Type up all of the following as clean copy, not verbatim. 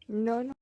No, no.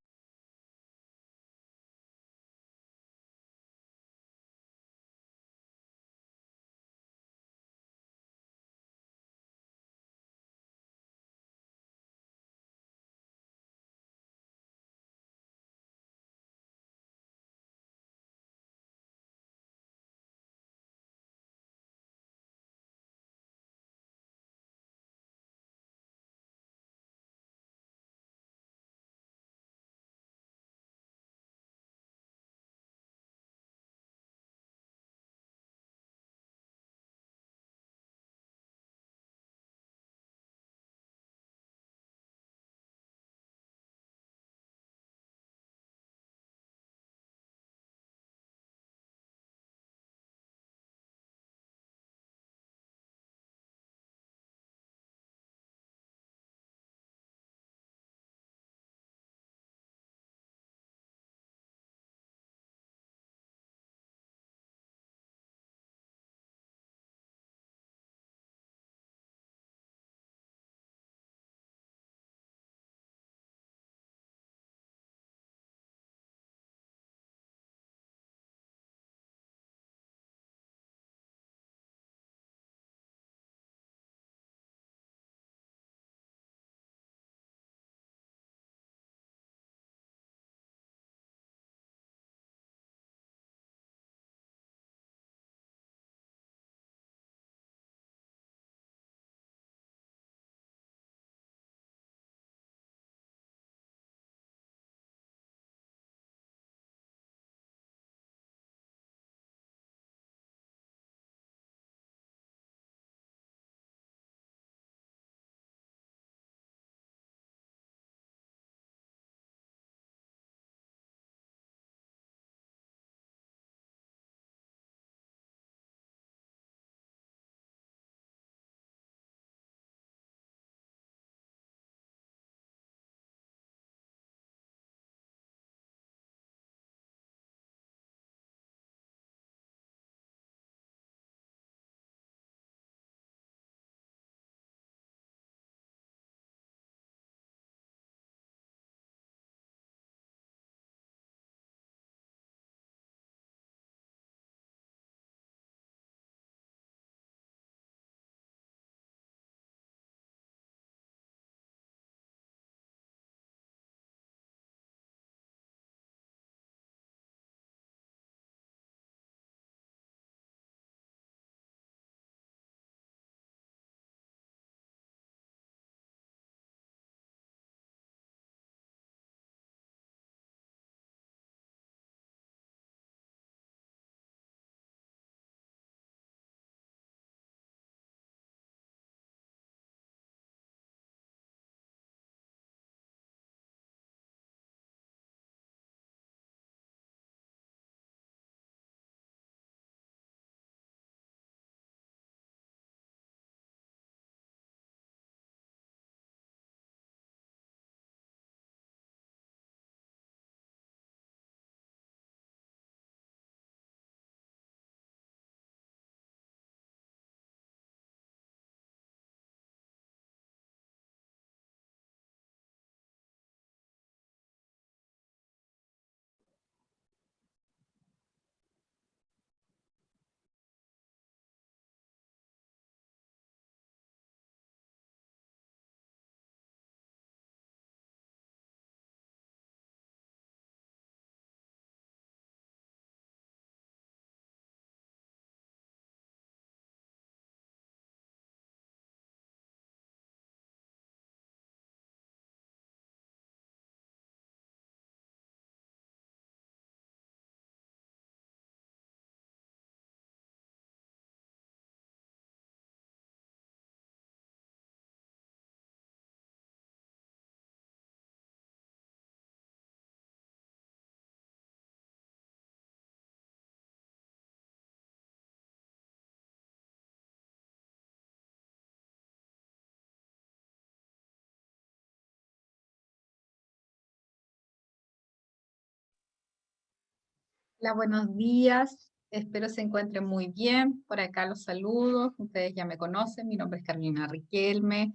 Hola, buenos días. Espero se encuentren muy bien. Por acá los saludos. Ustedes ya me conocen. Mi nombre es Carolina Riquelme.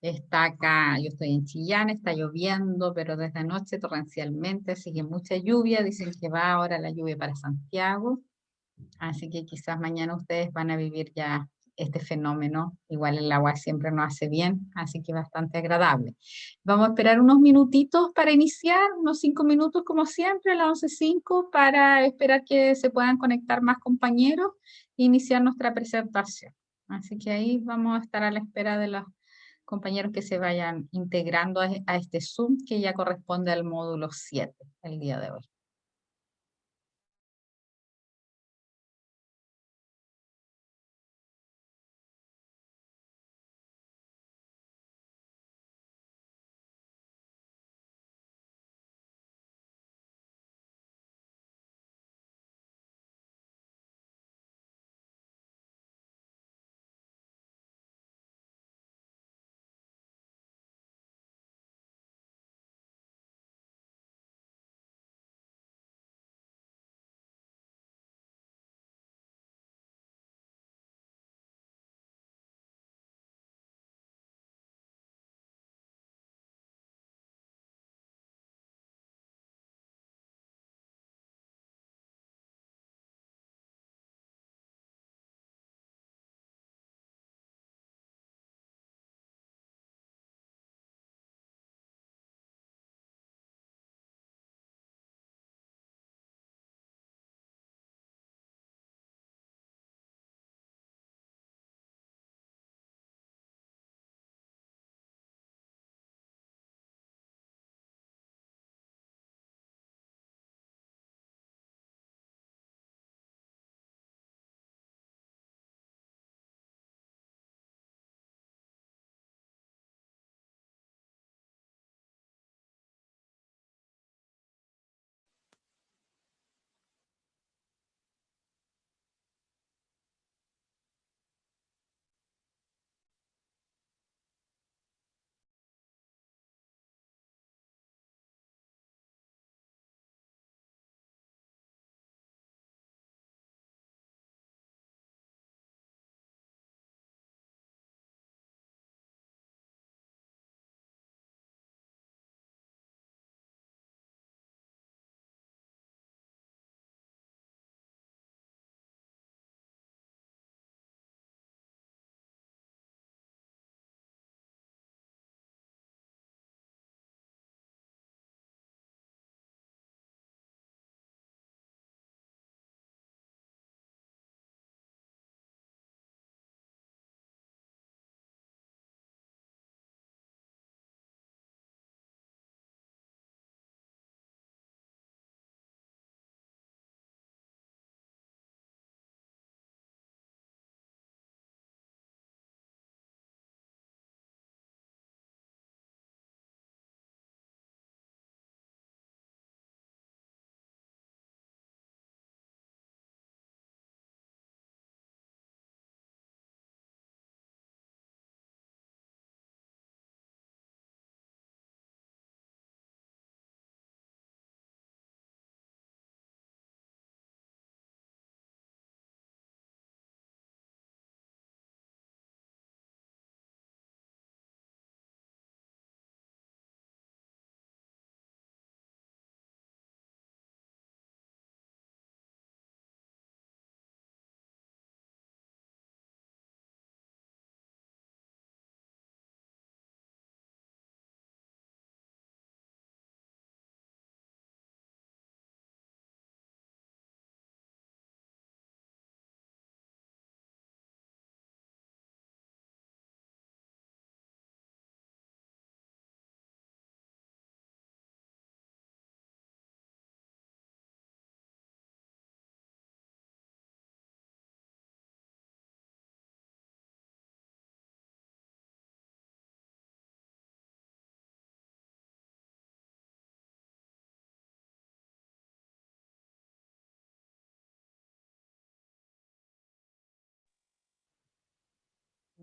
Está acá, yo estoy en Chillán, está lloviendo, pero desde anoche torrencialmente, así que mucha lluvia. Dicen que va ahora la lluvia para Santiago, así que quizás mañana ustedes van a vivir ya este fenómeno. Igual el agua siempre nos hace bien, así que bastante agradable. Vamos a esperar unos minutitos para iniciar, unos 5 minutos como siempre, a las 11:05, para esperar que se puedan conectar más compañeros e iniciar nuestra presentación. Así que ahí vamos a estar a la espera de los compañeros que se vayan integrando a este Zoom que ya corresponde al módulo 7 el día de hoy.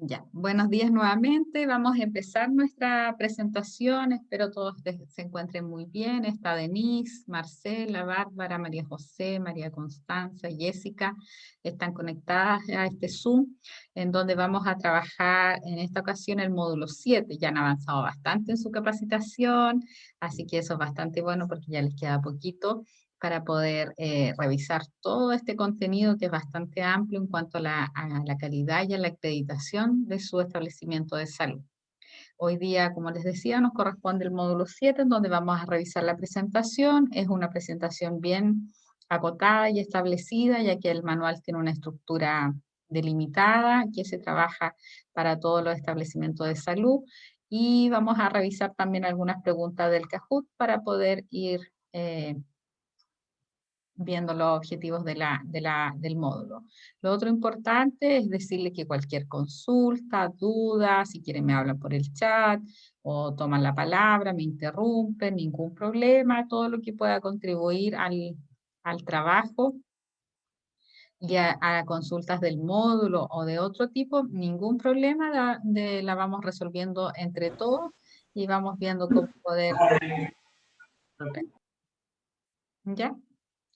Ya, buenos días nuevamente. Vamos a empezar nuestra presentación. Espero todos se encuentren muy bien. Está Denise, Marcela, Bárbara, María José, María Constanza, Jessica. Están conectadas a este Zoom, en donde vamos a trabajar en esta ocasión el módulo 7. Ya han avanzado bastante en su capacitación, así que eso es bastante bueno porque ya les queda poquito para poder revisar todo este contenido que es bastante amplio en cuanto a la calidad y a la acreditación de su establecimiento de salud. Hoy día, como les decía, nos corresponde el módulo 7, en donde vamos a revisar la presentación. Es una presentación bien acotada y establecida, ya que el manual tiene una estructura delimitada que se trabaja para todos los establecimientos de salud. Y vamos a revisar también algunas preguntas del Kahoot para poder ir viendo los objetivos del módulo. Lo otro importante es decirle que cualquier consulta, duda, si quieren me hablan por el chat o toman la palabra, me interrumpen, ningún problema, todo lo que pueda contribuir al trabajo y a consultas del módulo o de otro tipo, ningún problema, la vamos resolviendo entre todos y vamos viendo cómo poder resolver. ¿Ya?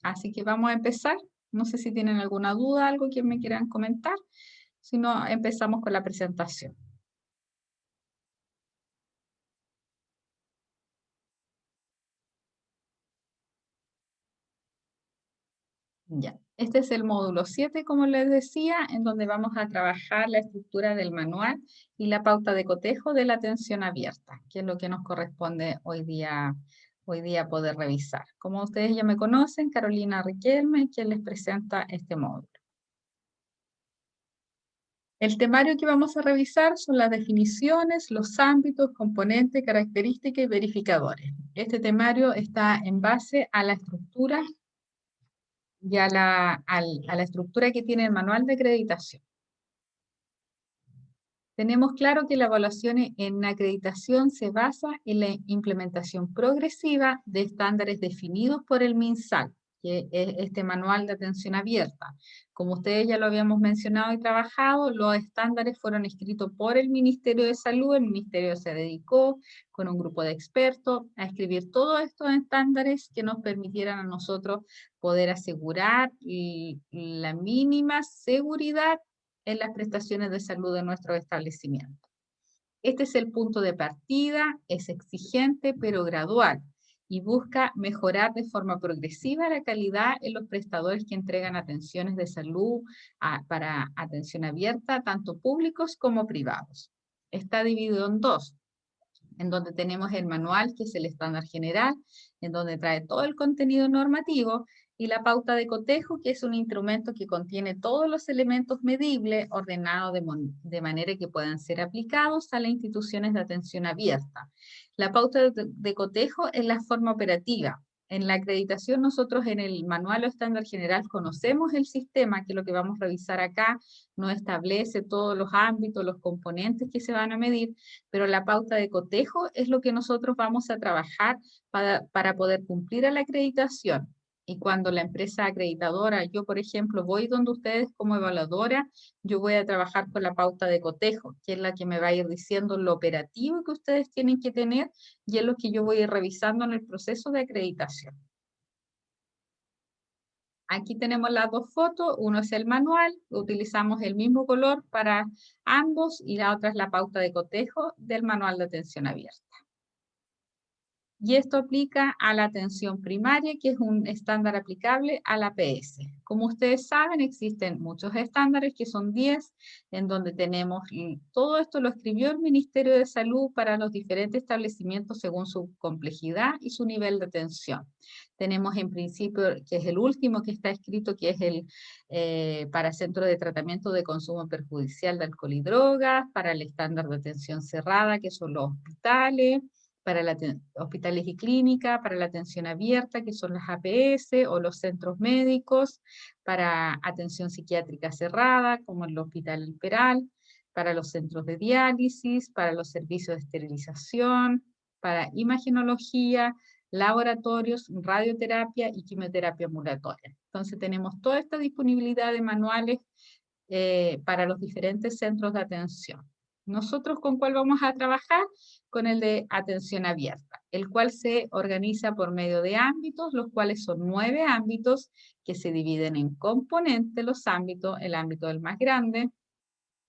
Así que vamos a empezar. No sé si tienen alguna duda, algo que me quieran comentar. Si no, empezamos con la presentación. Ya. Este es el módulo 7, como les decía, en donde vamos a trabajar la estructura del manual y la pauta de cotejo de la atención abierta, que es lo que nos corresponde hoy día poder revisar. Como ustedes ya me conocen, Carolina Riquelme, quien les presenta este módulo. El temario que vamos a revisar son las definiciones, los ámbitos, componentes, características y verificadores. Este temario está en base a la estructura y a la estructura que tiene el manual de acreditación. Tenemos claro que la evaluación en acreditación se basa en la implementación progresiva de estándares definidos por el MinSal, que es este manual de atención abierta. Como ustedes ya lo habíamos mencionado y trabajado, los estándares fueron escritos por el Ministerio de Salud. El Ministerio se dedicó con un grupo de expertos a escribir todos estos estándares que nos permitieran a nosotros poder asegurar la mínima seguridad en las prestaciones de salud de nuestro establecimiento. Este es el punto de partida, es exigente pero gradual y busca mejorar de forma progresiva la calidad en los prestadores que entregan atenciones de salud para atención abierta, tanto públicos como privados. Está dividido en dos, en donde tenemos el manual, que es el estándar general, en donde trae todo el contenido normativo, y la pauta de cotejo, que es un instrumento que contiene todos los elementos medibles ordenados de manera que puedan ser aplicados a las instituciones de atención abierta. La pauta de cotejo es la forma operativa. En la acreditación nosotros en el manual o estándar general conocemos el sistema, que es lo que vamos a revisar acá, nos establece todos los ámbitos, los componentes que se van a medir, pero la pauta de cotejo es lo que nosotros vamos a trabajar para poder cumplir a la acreditación. Y cuando la empresa acreditadora, yo por ejemplo voy donde ustedes como evaluadora, yo voy a trabajar con la pauta de cotejo, que es la que me va a ir diciendo lo operativo que ustedes tienen que tener y es lo que yo voy a ir revisando en el proceso de acreditación. Aquí tenemos las dos fotos, uno es el manual, utilizamos el mismo color para ambos y la otra es la pauta de cotejo del manual de atención abierta. Y esto aplica a la atención primaria, que es un estándar aplicable a la APS. Como ustedes saben, existen muchos estándares, que son 10, en donde tenemos, todo esto lo escribió el Ministerio de Salud para los diferentes establecimientos según su complejidad y su nivel de atención. Tenemos en principio, que es el último que está escrito, que es el para centro de tratamiento de consumo perjudicial de alcohol y drogas, para el estándar de atención cerrada, que son los hospitales, para hospitales y clínicas, para la atención abierta, que son las APS o los centros médicos, para atención psiquiátrica cerrada, como el Hospital Peral, para los centros de diálisis, para los servicios de esterilización, para imagenología, laboratorios, radioterapia y quimioterapia ambulatoria. Entonces tenemos toda esta disponibilidad de manuales para los diferentes centros de atención. ¿Nosotros con cuál vamos a trabajar? Con el de atención abierta, el cual se organiza por medio de ámbitos, los cuales son 9 ámbitos que se dividen en componentes los ámbitos, el ámbito del más grande,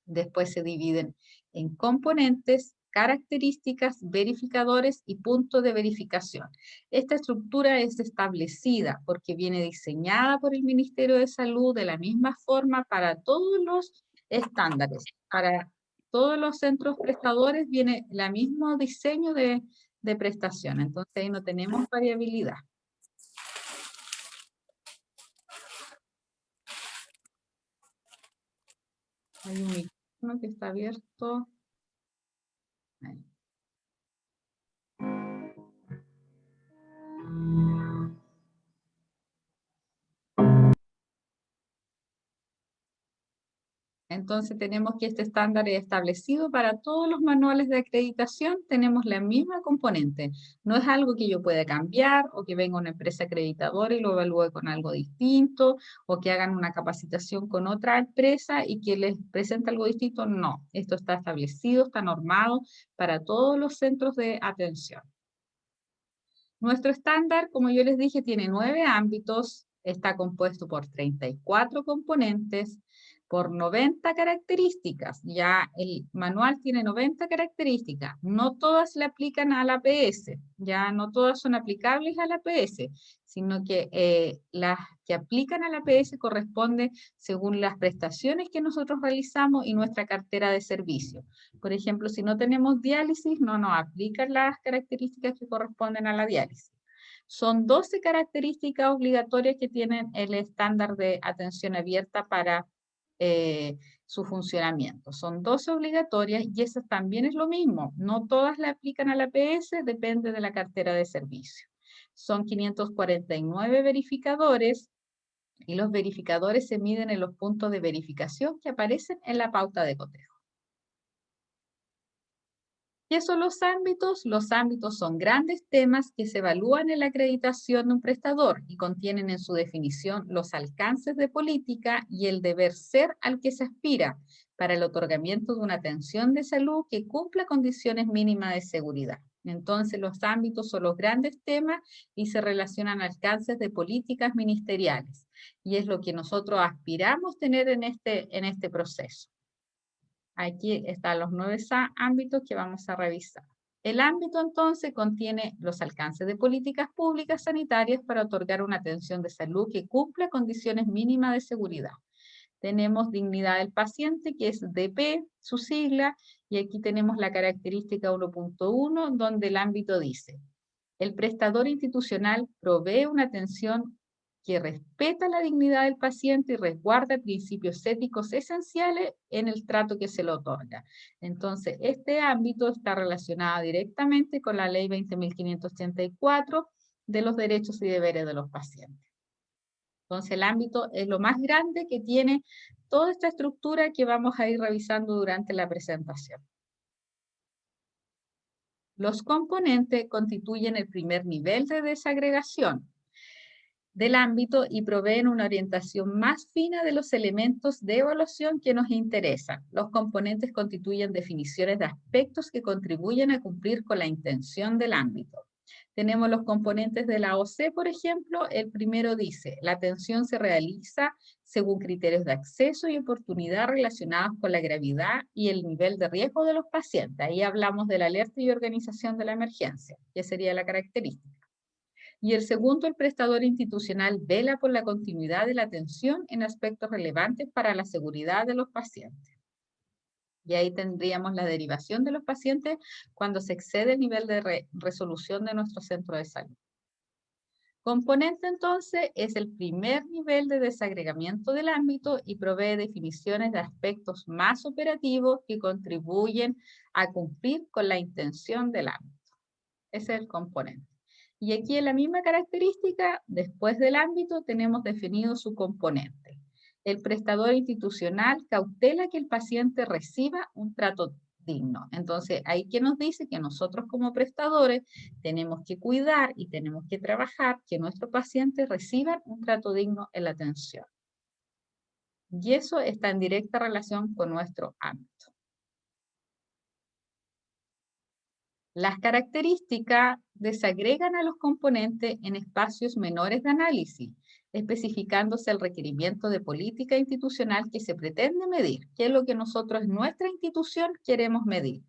después se dividen en componentes, características, verificadores y puntos de verificación. Esta estructura es establecida porque viene diseñada por el Ministerio de Salud de la misma forma para todos los estándares. Para todos los centros prestadores viene el mismo diseño de prestación. Entonces ahí no tenemos variabilidad. Hay un micrófono que está abierto. Ahí. Entonces tenemos que este estándar es establecido para todos los manuales de acreditación, tenemos la misma componente. No es algo que yo pueda cambiar o que venga una empresa acreditadora y lo evalúe con algo distinto o que hagan una capacitación con otra empresa y que les presente algo distinto. No, esto está establecido, está normado para todos los centros de atención. Nuestro estándar, como yo les dije, tiene 9 ámbitos, está compuesto por 34 componentes, por 90 características. Ya el manual tiene 90 características. No todas le aplican al APS, ya no todas son aplicables al APS, sino que las que aplican al APS corresponden según las prestaciones que nosotros realizamos y nuestra cartera de servicio. Por ejemplo, si no tenemos diálisis, no nos aplican las características que corresponden a la diálisis. Son 12 características obligatorias que tienen el estándar de atención abierta para su funcionamiento. Son 12 obligatorias y esas también es lo mismo. No todas le aplican al APS, depende de la cartera de servicio. Son 549 verificadores y los verificadores se miden en los puntos de verificación que aparecen en la pauta de cotejo. ¿Qué son los ámbitos? Los ámbitos son grandes temas que se evalúan en la acreditación de un prestador y contienen en su definición los alcances de política y el deber ser al que se aspira para el otorgamiento de una atención de salud que cumpla condiciones mínimas de seguridad. Entonces, los ámbitos son los grandes temas y se relacionan alcances de políticas ministeriales. Y es lo que nosotros aspiramos tener en este proceso. Aquí están los 9 ámbitos que vamos a revisar. El ámbito entonces contiene los alcances de políticas públicas sanitarias para otorgar una atención de salud que cumpla condiciones mínimas de seguridad. Tenemos dignidad del paciente, que es DP, su sigla, y aquí tenemos la característica 1.1, donde el ámbito dice: el prestador institucional provee una atención que respeta la dignidad del paciente y resguarda principios éticos esenciales en el trato que se le otorga. Entonces, este ámbito está relacionado directamente con la Ley 20.584 de los derechos y deberes de los pacientes. Entonces, el ámbito es lo más grande que tiene toda esta estructura que vamos a ir revisando durante la presentación. Los componentes constituyen el primer nivel de desagregación del ámbito y proveen una orientación más fina de los elementos de evaluación que nos interesan. Los componentes constituyen definiciones de aspectos que contribuyen a cumplir con la intención del ámbito. Tenemos los componentes de la OC, por ejemplo. El primero dice: la atención se realiza según criterios de acceso y oportunidad relacionados con la gravedad y el nivel de riesgo de los pacientes. Ahí hablamos de la alerta y organización de la emergencia, que sería la característica. Y el segundo, el prestador institucional vela por la continuidad de la atención en aspectos relevantes para la seguridad de los pacientes. Y ahí tendríamos la derivación de los pacientes cuando se excede el nivel de resolución de nuestro centro de salud. Componente entonces es el primer nivel de desagregamiento del ámbito y provee definiciones de aspectos más operativos que contribuyen a cumplir con la intención del ámbito. Ese es el componente. Y aquí en la misma característica, después del ámbito, tenemos definido su componente. El prestador institucional cautela que el paciente reciba un trato digno. Entonces, ahí que nos dice que nosotros como prestadores tenemos que cuidar y tenemos que trabajar que nuestros pacientes reciban un trato digno en la atención. Y eso está en directa relación con nuestro ámbito. Las características desagregan a los componentes en espacios menores de análisis, especificándose el requerimiento de política institucional que se pretende medir, que es lo que nosotros en nuestra institución queremos medir.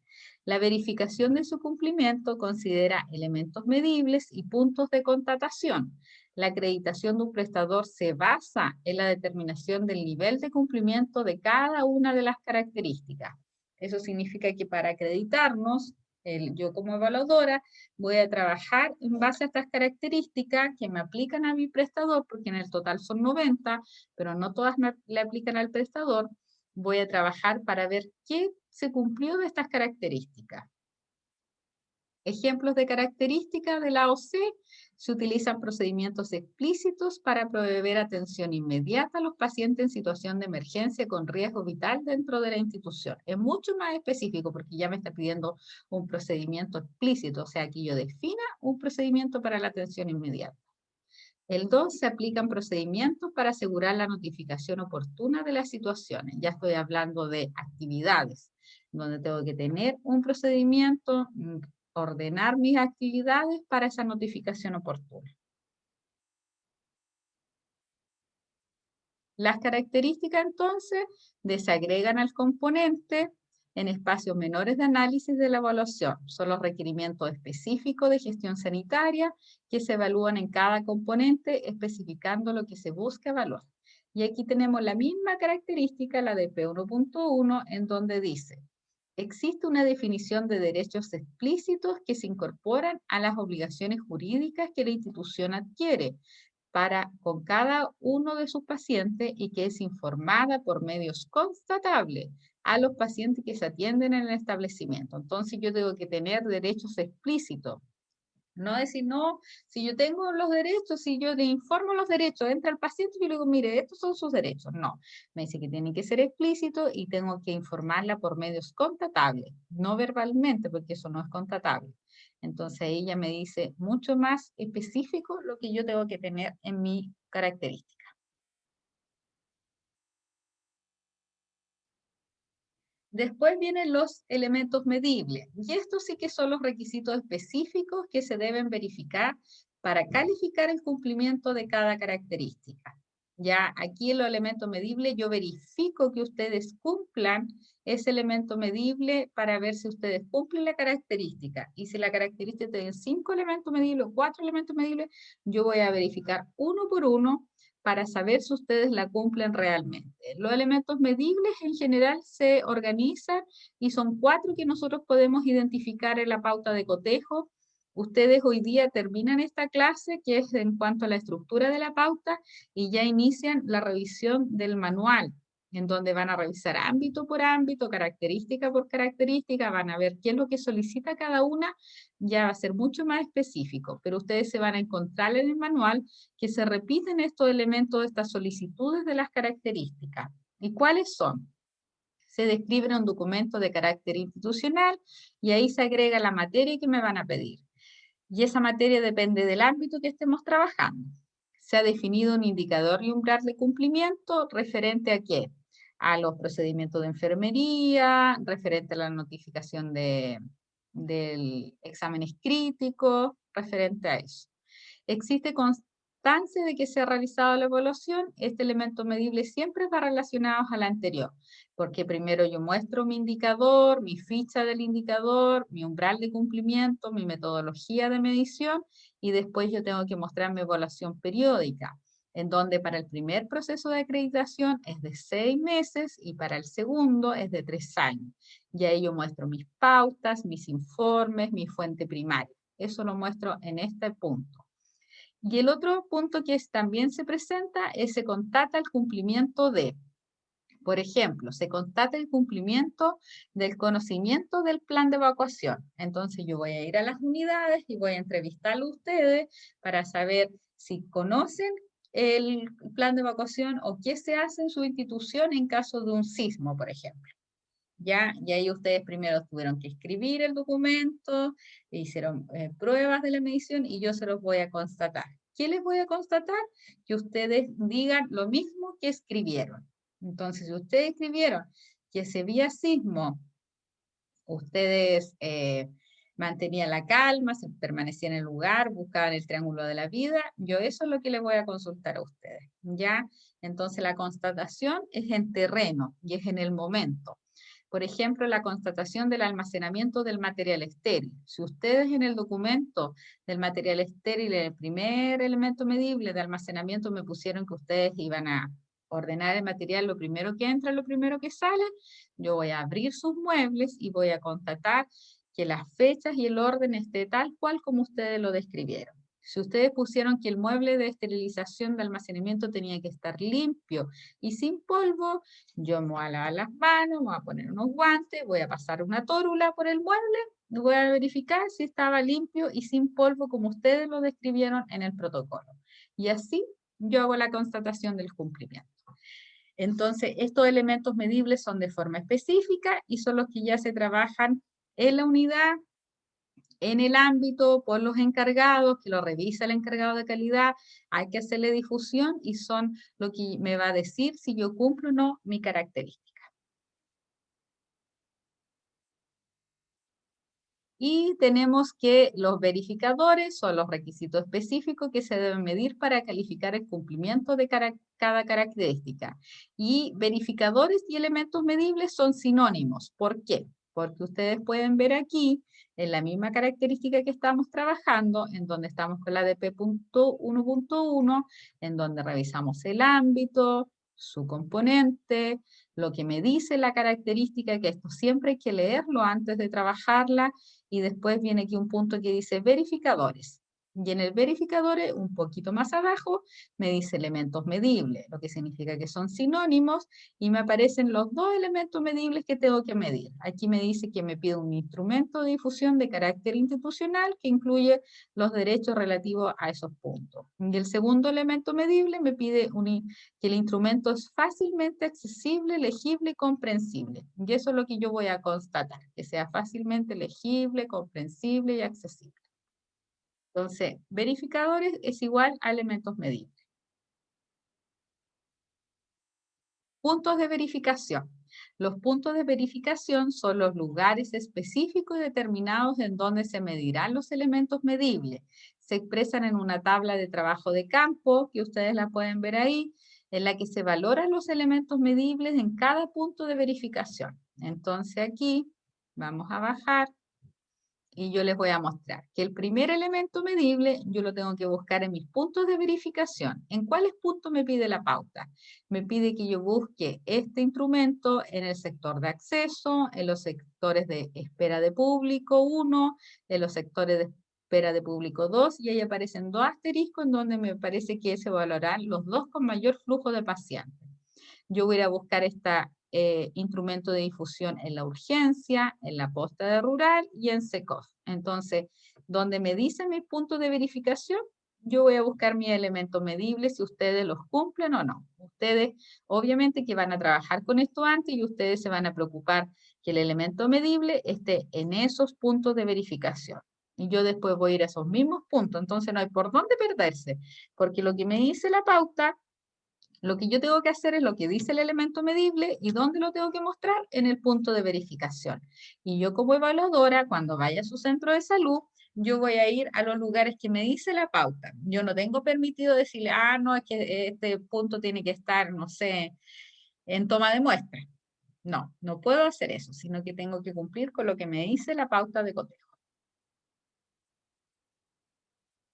La verificación de su cumplimiento considera elementos medibles y puntos de constatación. La acreditación de un prestador se basa en la determinación del nivel de cumplimiento de cada una de las características. Eso significa que para acreditarnos, yo como evaluadora voy a trabajar en base a estas características que me aplican a mi prestador, porque en el total son 90, pero no todas le aplican al prestador. Voy a trabajar para ver qué se cumplió de estas características. Ejemplos de características de la AOC: se utilizan procedimientos explícitos para proveer atención inmediata a los pacientes en situación de emergencia con riesgo vital dentro de la institución. Es mucho más específico porque ya me está pidiendo un procedimiento explícito, o sea, que yo defina un procedimiento para la atención inmediata. El 2, se aplican procedimientos para asegurar la notificación oportuna de las situaciones. Ya estoy hablando de actividades, donde tengo que tener un procedimiento, ordenar mis actividades para esa notificación oportuna. Las características entonces desagregan al componente en espacios menores de análisis de la evaluación. Son los requerimientos específicos de gestión sanitaria que se evalúan en cada componente, especificando lo que se busca evaluar. Y aquí tenemos la misma característica, la de P1.1, en donde dice: existe una definición de derechos explícitos que se incorporan a las obligaciones jurídicas que la institución adquiere con cada uno de sus pacientes y que es informada por medios constatables a los pacientes que se atienden en el establecimiento. Entonces yo tengo que tener derechos explícitos. No decir, no, si yo tengo los derechos, si yo le informo los derechos, entra el paciente y yo le digo, mire, estos son sus derechos. No, me dice que tienen que ser explícitos y tengo que informarla por medios constatables, no verbalmente, porque eso no es constatable. Entonces ella me dice mucho más específico lo que yo tengo que tener en mi característica. Después vienen los elementos medibles, y estos sí que son los requisitos específicos que se deben verificar para calificar el cumplimiento de cada característica. Ya aquí en los elementos medibles yo verifico que ustedes cumplan ese elemento medible para ver si ustedes cumplen la característica. Y si la característica tiene 5 elementos medibles o 4 elementos medibles, yo voy a verificar uno por uno para saber si ustedes la cumplen realmente. Los elementos medibles en general se organizan y son 4 que nosotros podemos identificar en la pauta de cotejo. Ustedes hoy día terminan esta clase, que es en cuanto a la estructura de la pauta, y ya inician la revisión del manual, en donde van a revisar ámbito por ámbito, característica por característica, van a ver qué es lo que solicita cada una, ya va a ser mucho más específico, pero ustedes se van a encontrar en el manual que se repiten estos elementos, estas solicitudes de las características. ¿Y cuáles son? Se describe en un documento de carácter institucional y ahí se agrega la materia que me van a pedir. Y esa materia depende del ámbito que estemos trabajando. Se ha definido un indicador y umbral de cumplimiento referente a qué? A los procedimientos de enfermería, referente a la notificación del exámenes críticos, referente a eso. Existe constancia de que se ha realizado la evaluación. Este elemento medible siempre va relacionado al anterior, porque primero yo muestro mi indicador, mi ficha del indicador, mi umbral de cumplimiento, mi metodología de medición, y después yo tengo que mostrar mi evaluación periódica, en donde para el primer proceso de acreditación es de 6 meses y para el segundo es de 3 años. Y ahí yo muestro mis pautas, mis informes, mi fuente primaria. Eso lo muestro en este punto. Y el otro punto que también se presenta es se constata el cumplimiento de, por ejemplo, se constata el cumplimiento del conocimiento del plan de evacuación. Entonces yo voy a ir a las unidades y voy a entrevistarlo a ustedes para saber si conocen el plan de evacuación o qué se hace en su institución en caso de un sismo, por ejemplo. ¿Ya? Y ahí ustedes primero tuvieron que escribir el documento, hicieron pruebas de la medición y yo se los voy a constatar. ¿Qué les voy a constatar? Que ustedes digan lo mismo que escribieron. Entonces, si ustedes escribieron que ese día sismo, ustedes mantenían la calma, se permanecían en el lugar, buscaban el triángulo de la vida, yo eso es lo que les voy a consultar a ustedes, ¿ya? Entonces, la constatación es en terreno y es en el momento. Por ejemplo, la constatación del almacenamiento del material estéril. Si ustedes en el documento del material estéril, en el primer elemento medible de almacenamiento, me pusieron que ustedes iban a ordenar el material, lo primero que entra, lo primero que sale, yo voy a abrir sus muebles y voy a constatar que las fechas y el orden esté tal cual como ustedes lo describieron. Si ustedes pusieron que el mueble de esterilización de almacenamiento tenía que estar limpio y sin polvo, yo me voy a lavar las manos, me voy a poner unos guantes, voy a pasar una tórula por el mueble, y voy a verificar si estaba limpio y sin polvo como ustedes lo describieron en el protocolo. Y así yo hago la constatación del cumplimiento. Entonces, estos elementos medibles son de forma específica y son los que ya se trabajan en la unidad, en el ámbito, por los encargados, que lo revisa el encargado de calidad, hay que hacerle difusión y son lo que me va a decir si yo cumplo o no mi característica. Y tenemos que los verificadores son los requisitos específicos que se deben medir para calificar el cumplimiento de cada característica. Y verificadores y elementos medibles son sinónimos. ¿Por qué? Porque ustedes pueden ver aquí, en la misma característica que estamos trabajando, en donde estamos con la DP.1.1, en donde revisamos el ámbito, su componente, lo que me dice la característica, que esto siempre hay que leerlo antes de trabajarla, y después viene aquí un punto que dice verificadores. Y en el verificadores, un poquito más abajo, me dice elementos medibles, lo que significa que son sinónimos, y me aparecen los dos elementos medibles que tengo que medir. Aquí me dice que me pide un instrumento de difusión de carácter institucional que incluye los derechos relativos a esos puntos. Y el segundo elemento medible me pide que el instrumento es fácilmente accesible, legible y comprensible. Y eso es lo que yo voy a constatar, que sea fácilmente legible, comprensible y accesible. Entonces, verificadores es igual a elementos medibles. Puntos de verificación. Los puntos de verificación son los lugares específicos y determinados en donde se medirán los elementos medibles. Se expresan en una tabla de trabajo de campo, que ustedes la pueden ver ahí, en la que se valoran los elementos medibles en cada punto de verificación. Entonces aquí vamos a bajar y yo les voy a mostrar que el primer elemento medible yo lo tengo que buscar en mis puntos de verificación. ¿En cuáles puntos me pide la pauta? Me pide que yo busque este instrumento en el sector de acceso, en los sectores de espera de público 1, en los sectores de espera de público 2, y ahí aparecen dos asteriscos en donde me parece que se valorarán los dos con mayor flujo de pacientes. Yo voy a ir a buscar este instrumento de difusión en la urgencia, en la posta de rural y en SECOF. Entonces, donde me dicen mis puntos de verificación, yo voy a buscar mis elementos medibles si ustedes los cumplen o no. Ustedes, obviamente que van a trabajar con esto antes y ustedes se van a preocupar que el elemento medible esté en esos puntos de verificación. Y yo después voy a ir a esos mismos puntos. Entonces no hay por dónde perderse, porque lo que me dice la pauta, lo que yo tengo que hacer es lo que dice el elemento medible y dónde lo tengo que mostrar en el punto de verificación. Y yo como evaluadora, cuando vaya a su centro de salud, yo voy a ir a los lugares que me dice la pauta. Yo no tengo permitido decirle, ah, no, es que este punto tiene que estar, no sé, en toma de muestra. No, no puedo hacer eso, sino que tengo que cumplir con lo que me dice la pauta de cotejo.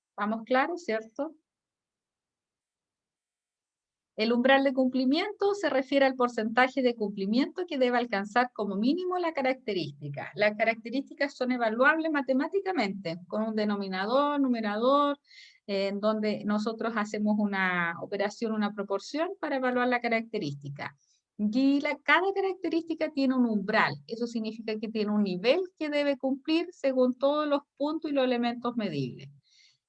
¿Estamos claros, cierto? El umbral de cumplimiento se refiere al porcentaje de cumplimiento que debe alcanzar como mínimo la característica. Las características son evaluables matemáticamente con un denominador, numerador, en donde nosotros hacemos una operación, una proporción para evaluar la característica. Y cada característica tiene un umbral. Eso significa que tiene un nivel que debe cumplir según todos los puntos y los elementos medibles.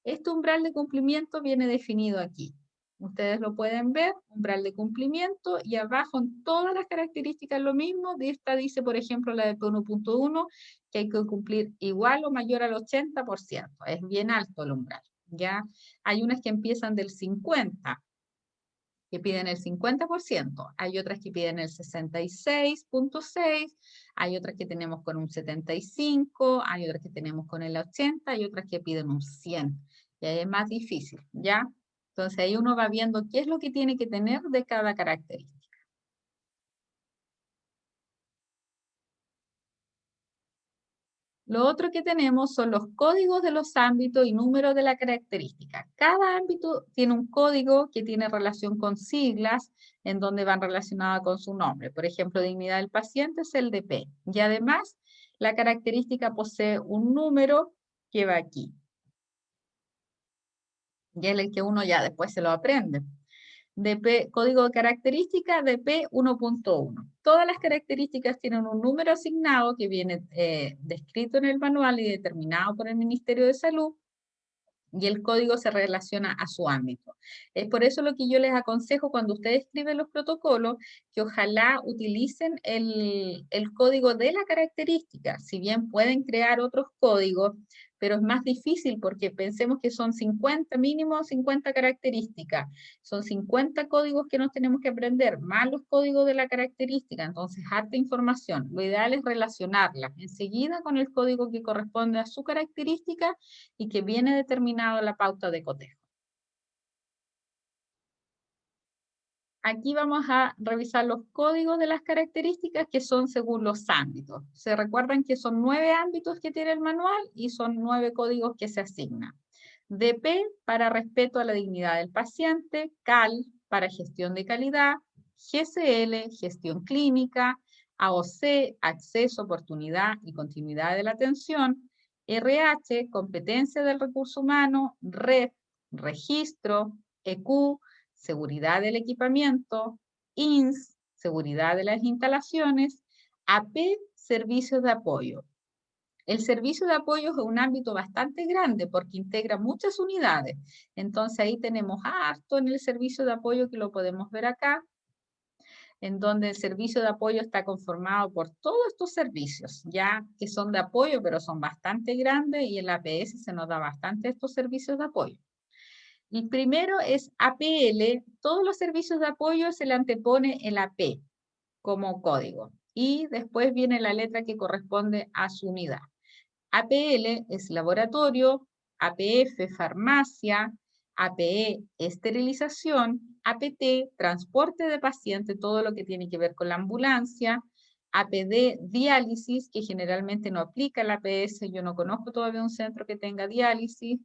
Este umbral de cumplimiento viene definido aquí. Ustedes lo pueden ver, umbral de cumplimiento, y abajo en todas las características lo mismo. De esta dice, por ejemplo, la de P1.1, que hay que cumplir igual o mayor al 80%. Es bien alto el umbral, ¿ya? Hay unas que empiezan del 50%. que piden el 50%, hay otras que piden el 66.6%, hay otras que tenemos con un 75%, hay otras que tenemos con el 80%, hay otras que piden un 100%, y ahí es más difícil, ¿ya? Entonces ahí uno va viendo qué es lo que tiene que tener de cada característica. Lo otro que tenemos son los códigos de los ámbitos y números de la característica. Cada ámbito tiene un código que tiene relación con siglas en donde van relacionadas con su nombre. Por ejemplo, dignidad del paciente es el DP. Y además, la característica posee un número que va aquí. Y es el que uno ya después se lo aprende. DP, código de característica DP 1.1. Todas las características tienen un número asignado que viene descrito en el manual y determinado por el Ministerio de Salud, y el código se relaciona a su ámbito. Es por eso lo que yo les aconsejo cuando ustedes escriben los protocolos, que ojalá utilicen el código de la característica. Si bien pueden crear otros códigos, pero es más difícil porque pensemos que son 50, mínimo 50 características. Son 50 códigos que nos tenemos que aprender, más los códigos de la característica. Entonces, harta información. Lo ideal es relacionarla enseguida con el código que corresponde a su característica y que viene determinado en la pauta de cotejo. Aquí vamos a revisar los códigos de las características que son según los ámbitos. Se recuerdan que son 9 ámbitos que tiene el manual y son 9 códigos que se asignan. DP para respeto a la dignidad del paciente, CAL para gestión de calidad, GCL, gestión clínica, AOC, acceso, oportunidad y continuidad de la atención, RH, competencia del recurso humano, REF, registro, EQ, seguridad del equipamiento, INS, seguridad de las instalaciones, AP, servicios de apoyo. El servicio de apoyo es un ámbito bastante grande porque integra muchas unidades. Entonces ahí tenemos harto en el servicio de apoyo que lo podemos ver acá, en donde el servicio de apoyo está conformado por todos estos servicios, ya que son de apoyo, pero son bastante grandes y en la APS se nos da bastante estos servicios de apoyo. El primero es APL, todos los servicios de apoyo se le antepone el AP como código y después viene la letra que corresponde a su unidad. APL es laboratorio, APF farmacia, APE esterilización, APT transporte de paciente, todo lo que tiene que ver con la ambulancia, APD diálisis, que generalmente no aplica el APS, yo no conozco todavía un centro que tenga diálisis,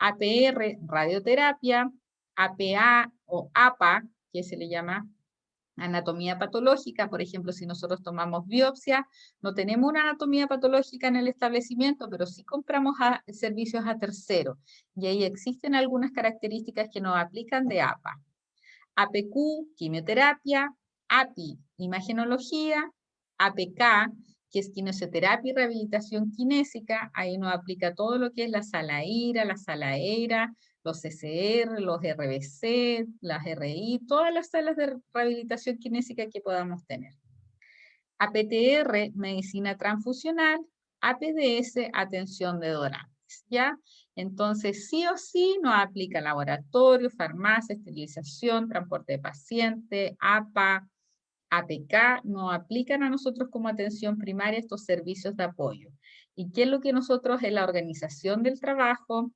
APR radioterapia, APA o APA, que se le llama anatomía patológica. Por ejemplo, si nosotros tomamos biopsia, no tenemos una anatomía patológica en el establecimiento, pero sí compramos servicios a terceros. Y ahí existen algunas características que nos aplican de APA. APQ, quimioterapia, API, imagenología, APK, que es quimioterapia y rehabilitación kinésica, ahí nos aplica todo lo que es la sala IRA, la sala ERA, los CCR, los RBC, las RI, todas las salas de rehabilitación kinésica que podamos tener. APTR, medicina transfusional, APDS, atención de donantes, ¿ya? Entonces, sí o sí nos aplica laboratorio, farmacia, esterilización, transporte de paciente, APA, APK, nos aplican a nosotros como atención primaria estos servicios de apoyo. ¿Y qué es lo que nosotros en la organización del trabajo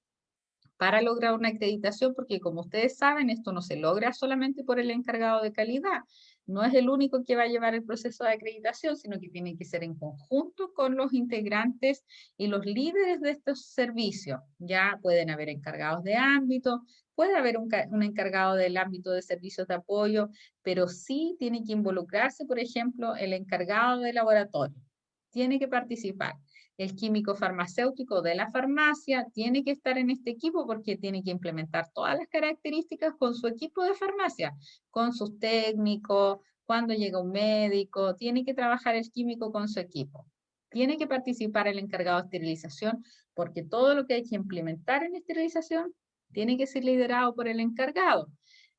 para lograr una acreditación? Porque como ustedes saben, esto no se logra solamente por el encargado de calidad. No es el único que va a llevar el proceso de acreditación, sino que tiene que ser en conjunto con los integrantes y los líderes de estos servicios. Ya pueden haber encargados de ámbito, puede haber un encargado del ámbito de servicios de apoyo, pero sí tiene que involucrarse, por ejemplo, el encargado de laboratorio. Tiene que participar. El químico farmacéutico de la farmacia tiene que estar en este equipo porque tiene que implementar todas las características con su equipo de farmacia, con sus técnicos, cuando llega un médico, tiene que trabajar el químico con su equipo. Tiene que participar el encargado de esterilización porque todo lo que hay que implementar en esterilización tiene que ser liderado por el encargado.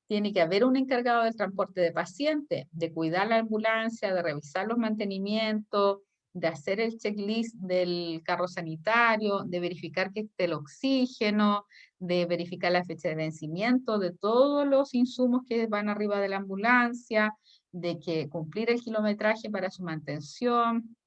Tiene que haber un encargado del transporte de pacientes, de cuidar la ambulancia, de revisar los mantenimientos, de hacer el checklist del carro sanitario, de verificar que esté el oxígeno, de verificar la fecha de vencimiento de todos los insumos que van arriba de la ambulancia, de que cumplir el kilometraje para su mantención,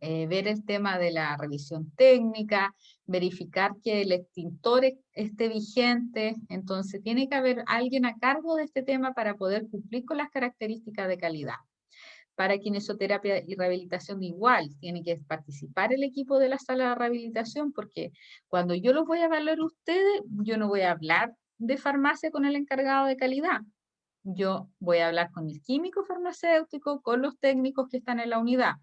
ver el tema de la revisión técnica, verificar que el extintor esté vigente. Entonces tiene que haber alguien a cargo de este tema para poder cumplir con las características de calidad. Para kinesioterapia y rehabilitación igual, tiene que participar el equipo de la sala de rehabilitación, porque cuando yo los voy a evaluar a ustedes, yo no voy a hablar de farmacia con el encargado de calidad. Yo voy a hablar con el químico farmacéutico, con los técnicos que están en la unidad.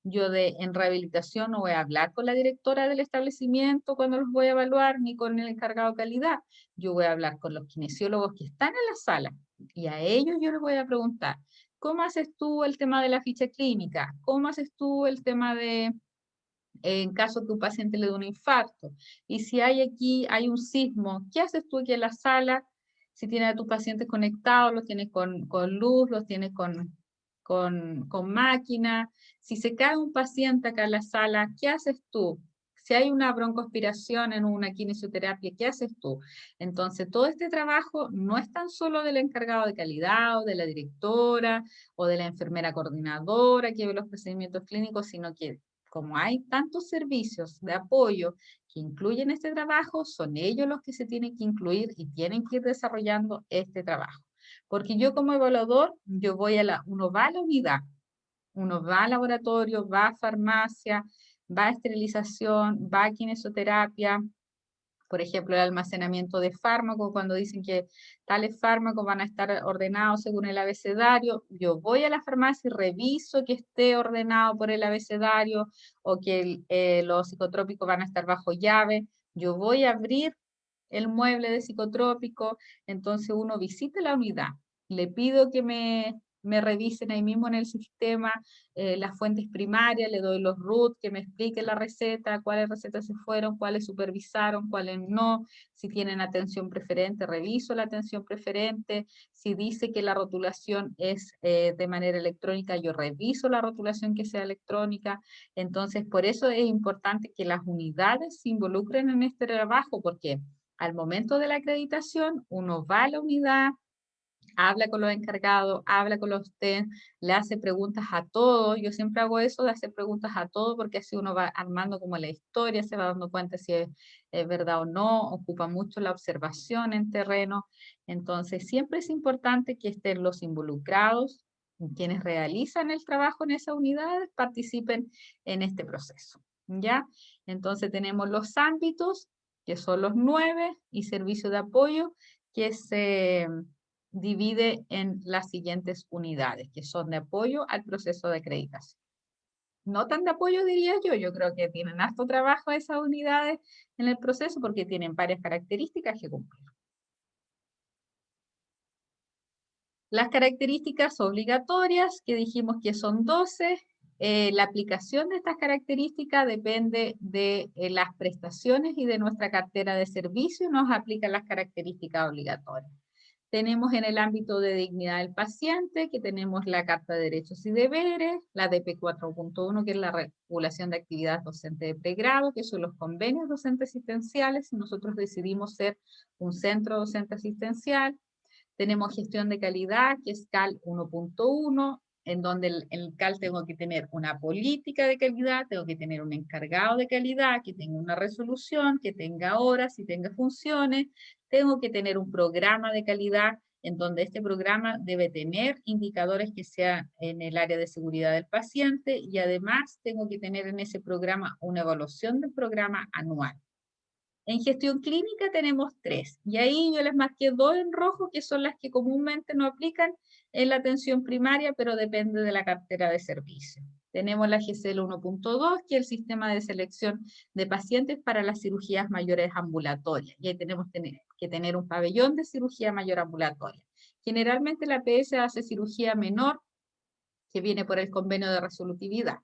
En rehabilitación no voy a hablar con la directora del establecimiento cuando los voy a evaluar, ni con el encargado de calidad. Yo voy a hablar con los kinesiólogos que están en la sala y a ellos yo les voy a preguntar, ¿cómo haces tú el tema de la ficha clínica? ¿Cómo haces tú el tema de, en caso que un paciente le dé un infarto? Y si hay un sismo, ¿qué haces tú aquí en la sala? Si tienes a tus pacientes conectados, los tienes con luz, los tienes con máquina. Si se cae un paciente acá en la sala, ¿qué haces tú? Si hay una broncoaspiración en una kinesioterapia, ¿qué haces tú? Entonces, todo este trabajo no es tan solo del encargado de calidad o de la directora o de la enfermera coordinadora que ve los procedimientos clínicos, sino que como hay tantos servicios de apoyo que incluyen este trabajo, son ellos los que se tienen que incluir y tienen que ir desarrollando este trabajo. Porque yo como evaluador, uno va a la unidad, uno va al laboratorio, va a farmacia, va a esterilización, va a kinesioterapia, por ejemplo, el almacenamiento de fármacos, cuando dicen que tales fármacos van a estar ordenados según el abecedario, yo voy a la farmacia y reviso que esté ordenado por el abecedario o que los psicotrópicos van a estar bajo llave, yo voy a abrir el mueble de psicotrópico, entonces uno visita la unidad, le pido que me revisen ahí mismo en el sistema las fuentes primarias, le doy los root, que me expliquen la receta, cuáles recetas se fueron, cuáles supervisaron, cuáles no, si tienen atención preferente, reviso la atención preferente, si dice que la rotulación es de manera electrónica, yo reviso la rotulación que sea electrónica, entonces por eso es importante que las unidades se involucren en este trabajo, porque al momento de la acreditación, uno va a la unidad, habla con los encargados, habla con los TEN, le hace preguntas a todos. Yo siempre hago eso de hacer preguntas a todos porque así uno va armando como la historia, se va dando cuenta si es verdad o no, ocupa mucho la observación en terreno. Entonces, siempre es importante que estén los involucrados, quienes realizan el trabajo en esa unidad, participen en este proceso. ¿Ya? Entonces tenemos los ámbitos, que son los 9, y servicio de apoyo, que se divide en las siguientes unidades, que son de apoyo al proceso de acreditación. No tan de apoyo, diría yo creo que tienen harto trabajo esas unidades en el proceso porque tienen varias características que cumplir. Las características obligatorias, que dijimos que son 12, la aplicación de estas características depende de las prestaciones y de nuestra cartera de servicios, nos aplican las características obligatorias. Tenemos en el ámbito de dignidad del paciente, que tenemos la Carta de Derechos y Deberes, la DP 4.1, que es la regulación de actividad docente de pregrado, que son los convenios docentes asistenciales, nosotros decidimos ser un centro docente asistencial. Tenemos gestión de calidad, que es CAL 1.1, en donde el CAL tengo que tener una política de calidad, tengo que tener un encargado de calidad, que tenga una resolución, que tenga horas y tenga funciones, tengo que tener un programa de calidad en donde este programa debe tener indicadores que sean en el área de seguridad del paciente y además tengo que tener en ese programa una evaluación del programa anual. En gestión clínica tenemos 3, y ahí yo les marqué 2 en rojo, que son las que comúnmente no aplican en la atención primaria, pero depende de la cartera de servicio. Tenemos la GCL 1.2, que es el sistema de selección de pacientes para las cirugías mayores ambulatorias, y ahí tenemos que tener un pabellón de cirugía mayor ambulatoria. Generalmente la PS hace cirugía menor, que viene por el convenio de resolutividad.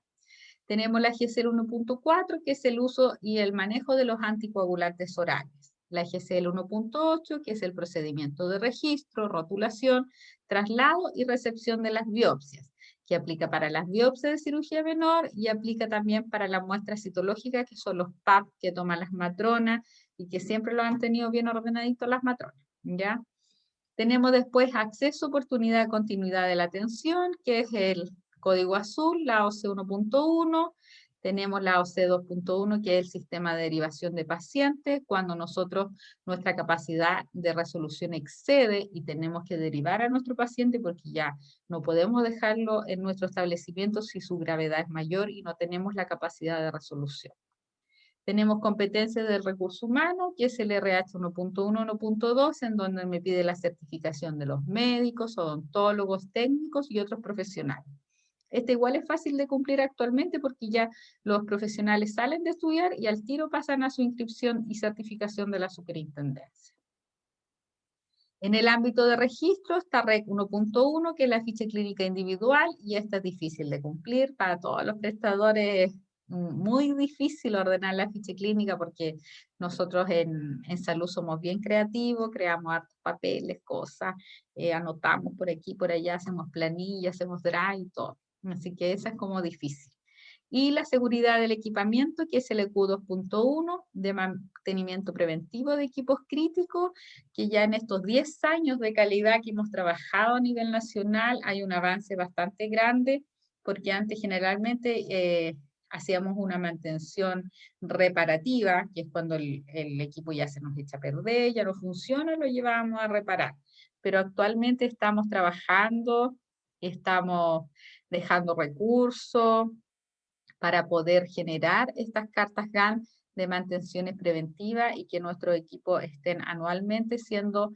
Tenemos la GCL 1.4, que es el uso y el manejo de los anticoagulantes orales. La GCL 1.8, que es el procedimiento de registro, rotulación, traslado y recepción de las biopsias, que aplica para las biopsias de cirugía menor y aplica también para las muestras citológicas, que son los PAP que toman las matronas y que siempre lo han tenido bien ordenaditos las matronas, ¿ya? Tenemos después acceso, oportunidad, continuidad de la atención, que es el código azul, la OC 1.1. Tenemos la OC 2.1, que es el sistema de derivación de pacientes, cuando nuestra capacidad de resolución excede y tenemos que derivar a nuestro paciente porque ya no podemos dejarlo en nuestro establecimiento si su gravedad es mayor y no tenemos la capacidad de resolución. Tenemos competencias del recurso humano, que es el RH 1.1, 1.2, en donde me pide la certificación de los médicos, odontólogos, técnicos y otros profesionales. Este igual es fácil de cumplir actualmente porque ya los profesionales salen de estudiar y al tiro pasan a su inscripción y certificación de la superintendencia. En el ámbito de registro está REC 1.1, que es la ficha clínica individual, y esta es difícil de cumplir para todos los prestadores. Muy difícil ordenar la ficha clínica porque nosotros en salud somos bien creativos, creamos hartos papeles, cosas, anotamos por aquí, por allá, hacemos planillas, hacemos drive y todo. Así que esa es como difícil. Y la seguridad del equipamiento, que es el EQ 2.1, de mantenimiento preventivo de equipos críticos, que ya en estos 10 años de calidad que hemos trabajado a nivel nacional hay un avance bastante grande, porque antes generalmente hacíamos una mantención reparativa, que es cuando el equipo ya se nos echa a perder, ya no funciona, lo llevábamos a reparar. Pero actualmente estamos trabajando, estamos dejando recursos para poder generar estas cartas GAN de mantenciones preventivas y que nuestros equipos estén anualmente siendo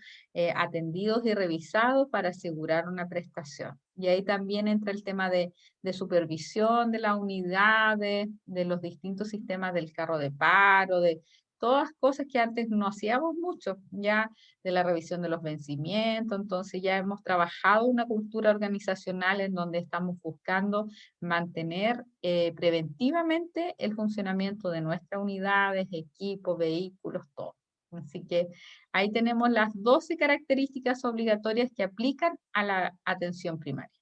atendidos y revisados para asegurar una prestación. Y ahí también entra el tema de supervisión de las unidades, de los distintos sistemas del carro de paro, de todas cosas que antes no hacíamos mucho, ya de la revisión de los vencimientos. Entonces ya hemos trabajado una cultura organizacional en donde estamos buscando mantener preventivamente el funcionamiento de nuestras unidades, equipos, vehículos, todo. Así que ahí tenemos las 12 características obligatorias que aplican a la atención primaria.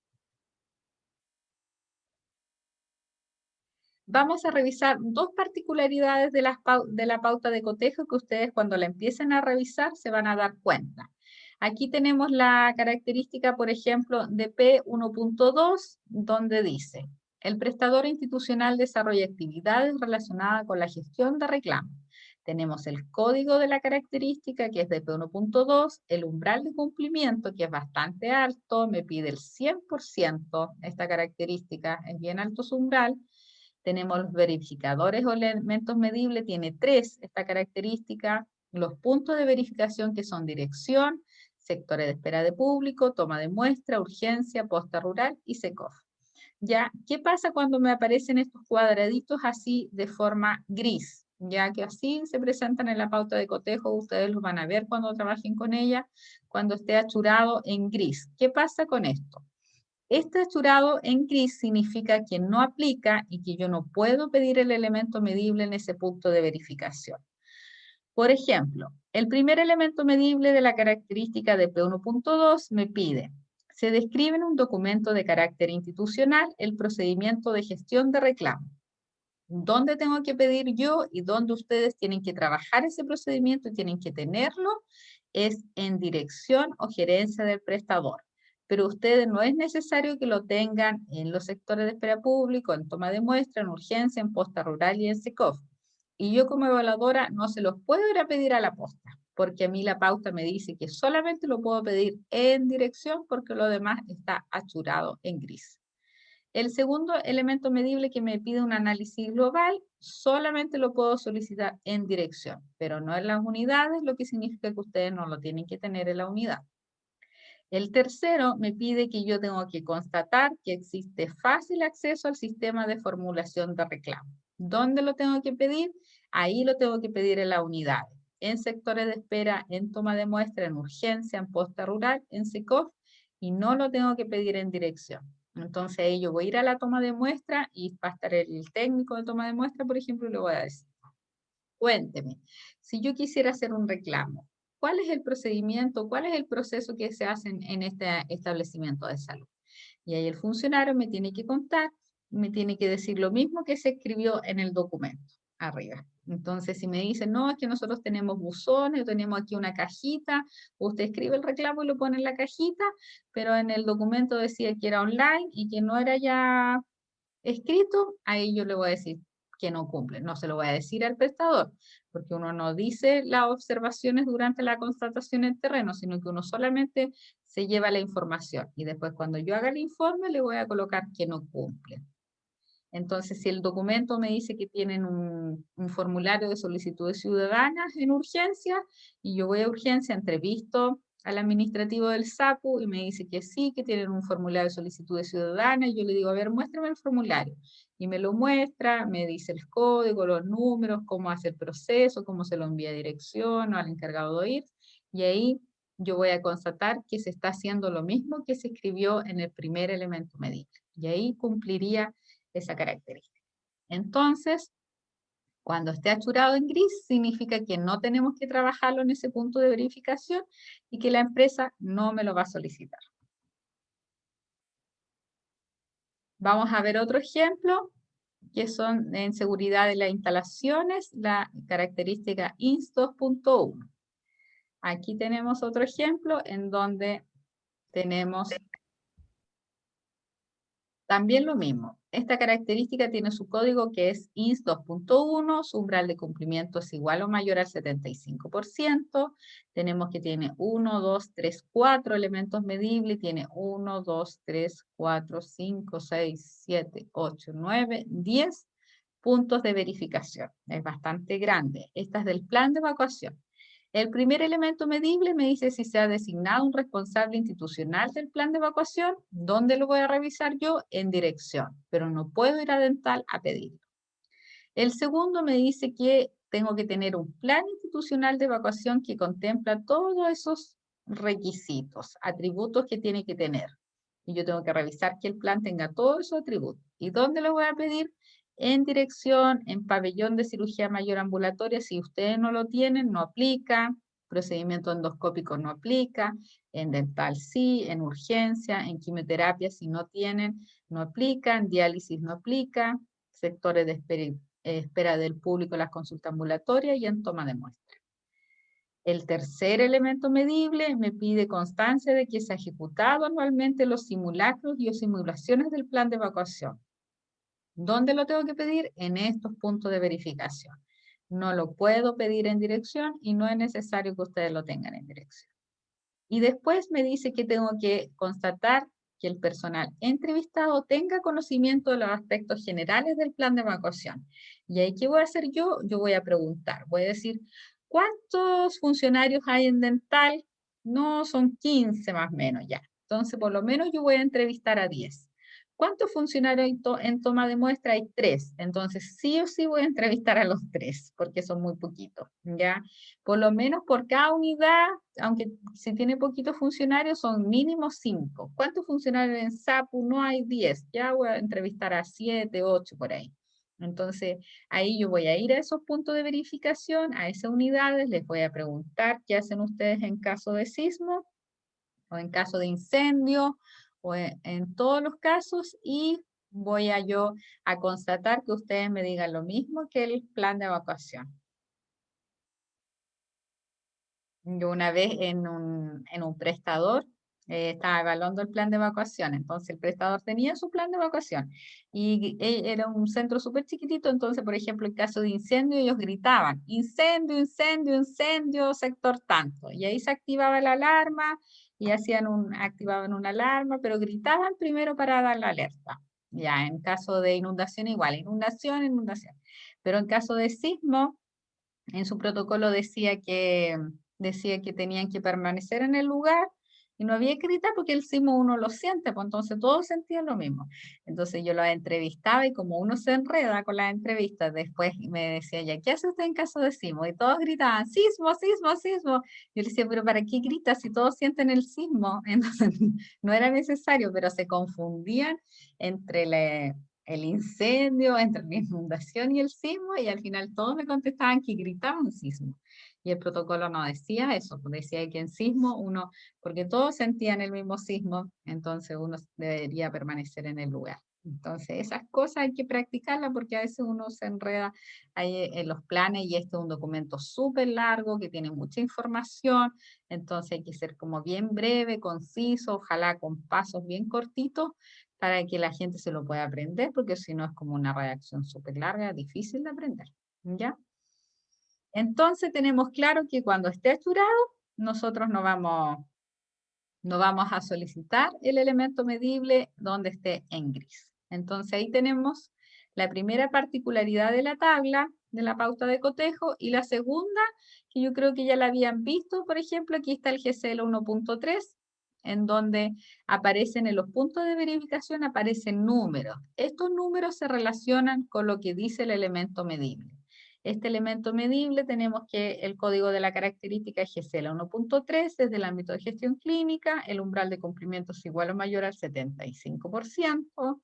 Vamos a revisar dos particularidades de la pauta de cotejo que ustedes cuando la empiecen a revisar se van a dar cuenta. Aquí tenemos la característica, por ejemplo, de P1.2, donde dice: el prestador institucional desarrolla actividades relacionadas con la gestión de reclamos. Tenemos el código de la característica, que es de P1.2, el umbral de cumplimiento, que es bastante alto, me pide el 100%, esta característica es bien alto su umbral. Tenemos los verificadores o elementos medibles, tiene 3 esta característica. Los puntos de verificación, que son dirección, sectores de espera de público, toma de muestra, urgencia, posta rural y SECOF. Ya, ¿qué pasa cuando me aparecen estos cuadraditos así de forma gris? Ya que así se presentan en la pauta de cotejo, ustedes los van a ver cuando trabajen con ella, cuando esté achurado en gris. ¿Qué pasa con esto? Este achurado en gris significa que no aplica y que yo no puedo pedir el elemento medible en ese punto de verificación. Por ejemplo, el primer elemento medible de la característica de P1.2 me pide: se describe en un documento de carácter institucional el procedimiento de gestión de reclamo. ¿Dónde tengo que pedir yo y dónde ustedes tienen que trabajar ese procedimiento y tienen que tenerlo? Es en dirección o gerencia del prestador. Pero ustedes no es necesario que lo tengan en los sectores de espera público, en toma de muestra, en urgencia, en posta rural y en SECOF. Y yo como evaluadora no se los puedo ir a pedir a la posta, porque a mí la pauta me dice que solamente lo puedo pedir en dirección porque lo demás está achurado en gris. El segundo elemento medible que me pide un análisis global, solamente lo puedo solicitar en dirección, pero no en las unidades, lo que significa que ustedes no lo tienen que tener en la unidad. El tercero me pide que yo tengo que constatar que existe fácil acceso al sistema de formulación de reclamo. ¿Dónde lo tengo que pedir? Ahí lo tengo que pedir en la unidad, en sectores de espera, en toma de muestra, en urgencia, en posta rural, en SECOF, y no lo tengo que pedir en dirección. Entonces ahí yo voy a ir a la toma de muestra y va a estar el técnico de toma de muestra, por ejemplo, y le voy a decir: cuénteme, si yo quisiera hacer un reclamo, ¿cuál es el procedimiento, cuál es el proceso que se hace en este establecimiento de salud? Y ahí el funcionario me tiene que contar, me tiene que decir lo mismo que se escribió en el documento arriba. Entonces, si me dicen, no, es que nosotros tenemos buzones, tenemos aquí una cajita, usted escribe el reclamo y lo pone en la cajita, pero en el documento decía que era online y que no era ya escrito, ahí yo le voy a decir que no cumple. No se lo voy a decir al prestador, porque uno no dice las observaciones durante la constatación en terreno, sino que uno solamente se lleva la información. Y después cuando yo haga el informe le voy a colocar que no cumple. Entonces, si el documento me dice que tienen un formulario de solicitudes ciudadanas en urgencia, y yo voy a urgencia, entrevisto al administrativo del SAPU y me dice que sí, que tienen un formulario de solicitudes ciudadanas, y yo le digo, a ver, muéstrame el formulario. Y me lo muestra, me dice el código, los números, cómo hace el proceso, cómo se lo envía a dirección o al encargado de OIR, y ahí yo voy a constatar que se está haciendo lo mismo que se escribió en el primer elemento medible. Y ahí cumpliría esa característica. Entonces, cuando esté achurado en gris, significa que no tenemos que trabajarlo en ese punto de verificación y que la empresa no me lo va a solicitar. Vamos a ver otro ejemplo, que son en seguridad de las instalaciones, la característica INS 2.1. Aquí tenemos otro ejemplo en donde tenemos también lo mismo. Esta característica tiene su código que es INS 2.1, su umbral de cumplimiento es igual o mayor al 75%. Tenemos que tiene 1, 2, 3, 4 elementos medibles, tiene 1, 2, 3, 4, 5, 6, 7, 8, 9, 10 puntos de verificación. Es bastante grande. Esta es del plan de evacuación. El primer elemento medible me dice si se ha designado un responsable institucional del plan de evacuación. ¿Dónde lo voy a revisar yo? En dirección, pero no puedo ir a Dental a pedirlo. El segundo me dice que tengo que tener un plan institucional de evacuación que contempla todos esos requisitos, atributos que tiene que tener. Y yo tengo que revisar que el plan tenga todos esos atributos. ¿Y dónde lo voy a pedir? En dirección, en pabellón de cirugía mayor ambulatoria. Si ustedes no lo tienen, no aplica. Procedimiento endoscópico no aplica. En dental sí, en urgencia, en quimioterapia si no tienen, no aplica. En diálisis no aplica. Sectores de espera del público, las consultas ambulatorias y en toma de muestra. El tercer elemento medible me pide constancia de que se ha ejecutado anualmente los simulacros y o simulaciones del plan de evacuación. ¿Dónde lo tengo que pedir? En estos puntos de verificación. No lo puedo pedir en dirección y no es necesario que ustedes lo tengan en dirección. Y después me dice que tengo que constatar que el personal entrevistado tenga conocimiento de los aspectos generales del plan de evacuación. Y ahí, ¿qué voy a hacer yo? Yo voy a preguntar, voy a decir, ¿cuántos funcionarios hay en dental? No, son 15 más o menos ya. Entonces, por lo menos yo voy a entrevistar a 10. ¿Cuántos funcionarios en toma de muestra? Hay 3. Entonces, sí o sí voy a entrevistar a los 3, porque son muy poquitos, ¿ya? Por lo menos por cada unidad, aunque si tiene poquitos funcionarios, son mínimo 5. ¿Cuántos funcionarios en SAPU? No hay 10. Ya voy a entrevistar a 7, 8 por ahí. Entonces, ahí yo voy a ir a esos puntos de verificación, a esas unidades, les voy a preguntar qué hacen ustedes en caso de sismo o en caso de incendio o en todos los casos y voy a yo a constatar que ustedes me digan lo mismo que el plan de evacuación. Yo una vez en un prestador estaba evaluando el plan de evacuación, entonces el prestador tenía su plan de evacuación y era un centro súper chiquitito, entonces por ejemplo en caso de incendio ellos gritaban, incendio, incendio, incendio, sector tanto, y ahí se activaba la alarma y activaban una alarma, pero gritaban primero para dar la alerta. Ya, en caso de inundación igual, inundación, inundación. Pero en caso de sismo, en su protocolo decía que tenían que permanecer en el lugar y no había que gritar porque el sismo uno lo siente, pues entonces todos sentían lo mismo. Entonces yo los entrevistaba y como uno se enreda con las entrevistas, después me decía, ya, ¿qué hace usted en caso de sismo? Y todos gritaban, sismo, sismo, sismo. Yo le decía, pero ¿para qué gritas si todos sienten el sismo? Entonces no era necesario, pero se confundían entre el incendio, entre la inundación y el sismo, y al final todos me contestaban que gritaban sismo. Y el protocolo no decía eso, pues decía que en sismo uno, porque todos sentían el mismo sismo, entonces uno debería permanecer en el lugar. Entonces esas cosas hay que practicarlas porque a veces uno se enreda ahí en los planes y este es un documento súper largo que tiene mucha información, entonces hay que ser como bien breve, conciso, ojalá con pasos bien cortitos para que la gente se lo pueda aprender, porque si no es como una redacción súper larga, difícil de aprender, ¿ya? Entonces tenemos claro que cuando esté estructurado, nosotros no vamos a solicitar el elemento medible donde esté en gris. Entonces ahí tenemos la primera particularidad de la tabla, de la pauta de cotejo, y la segunda, que yo creo que ya la habían visto, por ejemplo, aquí está el GCL 1.3, en donde aparecen en los puntos de verificación, aparecen números. Estos números se relacionan con lo que dice el elemento medible. Este elemento medible tenemos que el código de la característica es GCL 1.3, es del ámbito de gestión clínica, el umbral de cumplimiento es igual o mayor al 75%,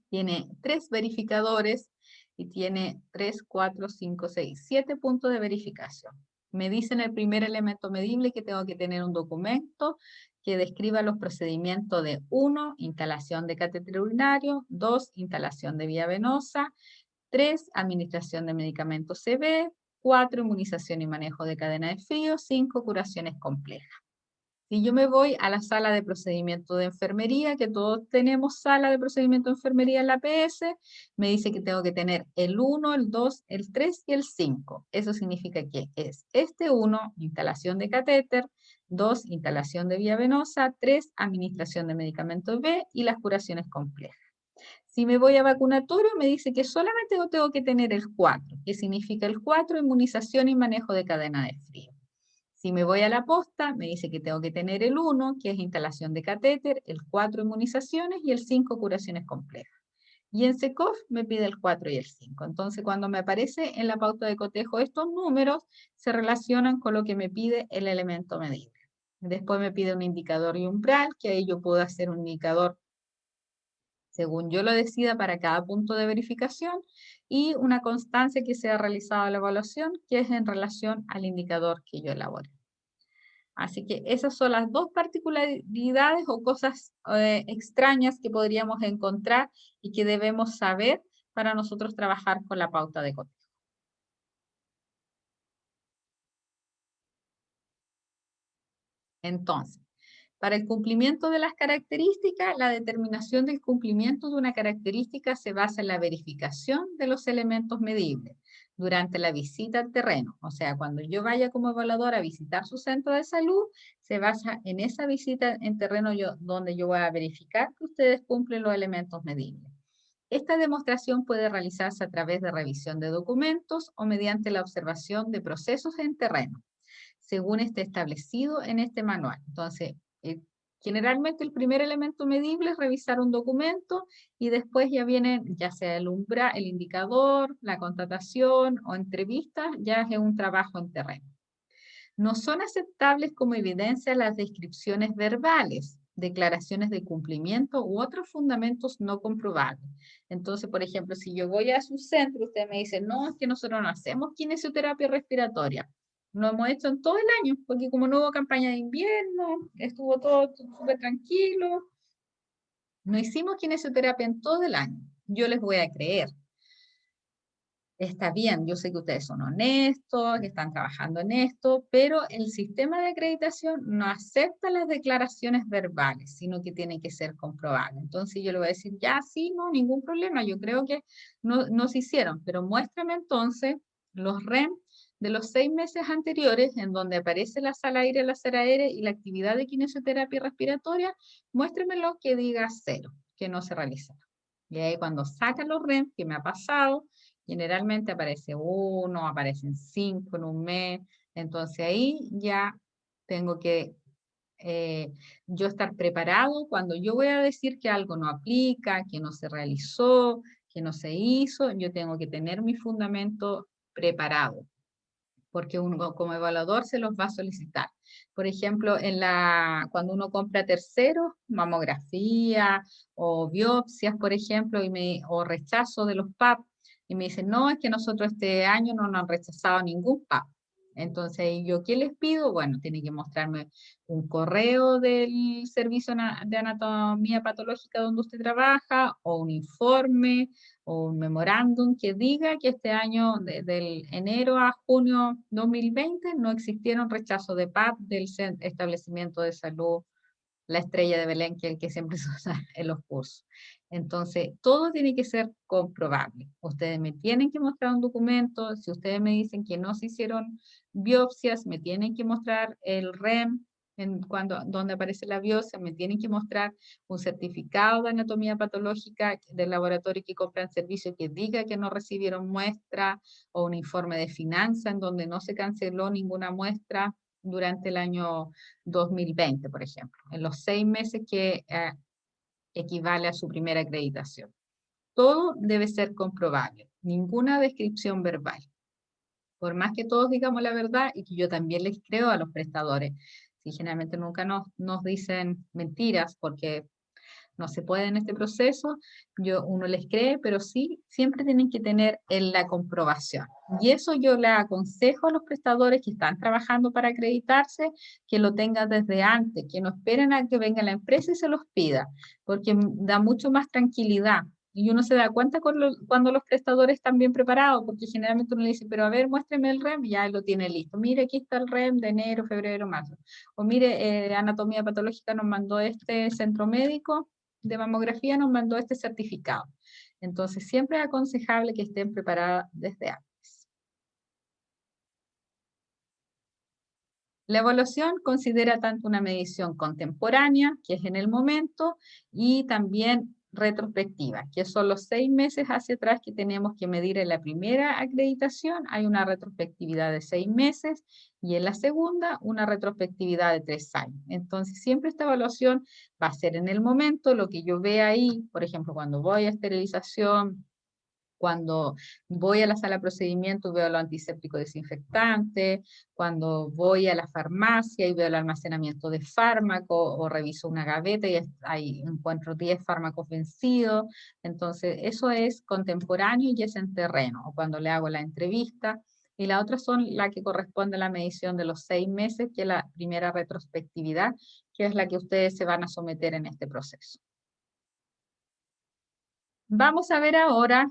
tiene 3 verificadores y tiene 3, 4, 5, 6, 7 puntos de verificación. Me dicen el primer elemento medible que tengo que tener un documento que describa los procedimientos de 1, instalación de catéter urinario, 2, instalación de vía venosa, 3, administración de medicamentos CB, 4, inmunización y manejo de cadena de frío, 5, curaciones complejas. Si yo me voy a la sala de procedimiento de enfermería, que todos tenemos sala de procedimiento de enfermería en la PS, me dice que tengo que tener el 1, el 2, el 3 y el 5. Eso significa que es este 1, instalación de catéter, 2, instalación de vía venosa, 3, administración de medicamentos B y las curaciones complejas. Si me voy a vacunatorio, me dice que solamente tengo que tener el 4, que significa el 4, inmunización y manejo de cadena de frío. Si me voy a la posta, me dice que tengo que tener el 1, que es instalación de catéter, el 4, inmunizaciones y el 5, curaciones complejas. Y en SECOF me pide el 4 y el 5. Entonces, cuando me aparece en la pauta de cotejo estos números, se relacionan con lo que me pide el elemento medible. Después me pide un indicador y umbral, que ahí yo puedo hacer un indicador según yo lo decida para cada punto de verificación, y una constancia que sea realizada la evaluación, que es en relación al indicador que yo elabore. Así que esas son las dos particularidades o cosas extrañas que podríamos encontrar y que debemos saber para nosotros trabajar con la pauta de cotejo. Entonces, para el cumplimiento de las características, la determinación del cumplimiento de una característica se basa en la verificación de los elementos medibles durante la visita al terreno. O sea, cuando yo vaya como evaluador a visitar su centro de salud, se basa en esa visita en terreno donde yo voy a verificar que ustedes cumplen los elementos medibles. Esta demostración puede realizarse a través de revisión de documentos o mediante la observación de procesos en terreno, según esté establecido en este manual. Entonces, generalmente el primer elemento medible es revisar un documento y después ya vienen, ya sea el umbral, el indicador, la contratación o entrevistas, ya es un trabajo en terreno. No son aceptables como evidencia las descripciones verbales, declaraciones de cumplimiento u otros fundamentos no comprobables. Entonces, por ejemplo, si yo voy a su centro, usted me dice, no, es que nosotros no hacemos kinesioterapia respiratoria. No hemos hecho en todo el año, porque como no hubo campaña de invierno, estuvo todo súper tranquilo, no hicimos kinesioterapia en todo el año. Yo les voy a creer. Está bien, yo sé que ustedes son honestos, que están trabajando en esto, pero el sistema de acreditación no acepta las declaraciones verbales, sino que tienen que ser comprobables. Entonces yo le voy a decir, ya, sí, no, ningún problema, yo creo que no se hicieron, pero muéstrame entonces los REM de los 6 meses anteriores, en donde aparece la sala aire, la cera aérea y la actividad de kinesioterapia respiratoria, muéstremelo que diga 0, que no se realizaron. Y ahí cuando sacan los REM, que me ha pasado, generalmente aparece 1, aparecen 5 en un mes, entonces ahí ya tengo que yo estar preparado cuando yo voy a decir que algo no aplica, que no se realizó, que no se hizo, yo tengo que tener mi fundamento preparado, porque uno como evaluador se los va a solicitar. Por ejemplo, cuando uno compra terceros, mamografía o biopsias, por ejemplo, o rechazo de los PAP, y me dicen, no, es que nosotros este año no nos han rechazado ningún PAP. Entonces, ¿yo qué les pido? Bueno, tienen que mostrarme un correo del servicio de anatomía patológica donde usted trabaja, o un informe, o un memorándum que diga que este año, del enero a junio 2020, no existieron rechazos de PAP del establecimiento de salud La Estrella de Belén, que es el que siempre se usa en los cursos. Entonces, todo tiene que ser comprobable. Ustedes me tienen que mostrar un documento. Si ustedes me dicen que no se hicieron biopsias, me tienen que mostrar el REM, donde aparece la biopsia, me tienen que mostrar un certificado de anatomía patológica del laboratorio que compran servicio que diga que no recibieron muestra, o un informe de finanzas en donde no se canceló ninguna muestra durante el año 2020, por ejemplo, en los 6 meses que equivale a su primera acreditación. Todo debe ser comprobable, ninguna descripción verbal. Por más que todos digamos la verdad, y que yo también les creo a los prestadores, si generalmente nunca nos dicen mentiras, porque no se puede en este proceso, uno les cree, pero sí, siempre tienen que tener la comprobación. Y eso yo le aconsejo a los prestadores que están trabajando para acreditarse, que lo tengan desde antes, que no esperen a que venga la empresa y se los pida, porque da mucho más tranquilidad. Y uno se da cuenta cuando los prestadores están bien preparados, porque generalmente uno le dice, pero a ver, muéstreme el REM, y ya lo tiene listo. Mire, aquí está el REM de enero, febrero, marzo. O mire, Anatomía Patológica nos mandó este centro médico de mamografía, nos mandó este certificado. Entonces, siempre es aconsejable que estén preparadas desde antes. La evaluación considera tanto una medición contemporánea, que es en el momento, y también retrospectiva, que son los 6 meses hacia atrás que tenemos que medir en la primera acreditación. Hay una retrospectividad de 6 meses y en la segunda una retrospectividad de 3 años. Entonces, siempre esta evaluación va a ser en el momento, lo que yo vea ahí, por ejemplo, cuando voy a esterilización, cuando voy a la sala de procedimientos veo los antisépticos desinfectantes, cuando voy a la farmacia y veo el almacenamiento de fármacos, o reviso una gaveta y ahí encuentro 10 fármacos vencidos. Entonces, eso es contemporáneo y es en terreno, o cuando le hago la entrevista. Y la otra son la que corresponde a la medición de los 6 meses, que es la primera retrospectividad, que es la que ustedes se van a someter en este proceso. Vamos a ver ahora,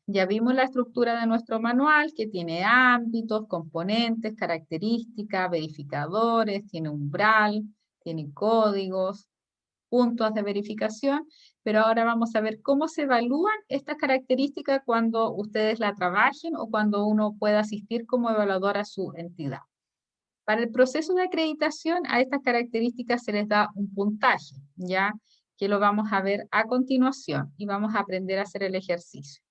ya vimos la estructura de nuestro manual, que tiene ámbitos, componentes, características, verificadores, tiene umbral, tiene códigos, puntos de verificación, pero ahora vamos a ver cómo se evalúan estas características cuando ustedes la trabajen o cuando uno pueda asistir como evaluador a su entidad. Para el proceso de acreditación, a estas características se les da un puntaje, ¿ya? Que lo vamos a ver a continuación y vamos a aprender a hacer el ejercicio.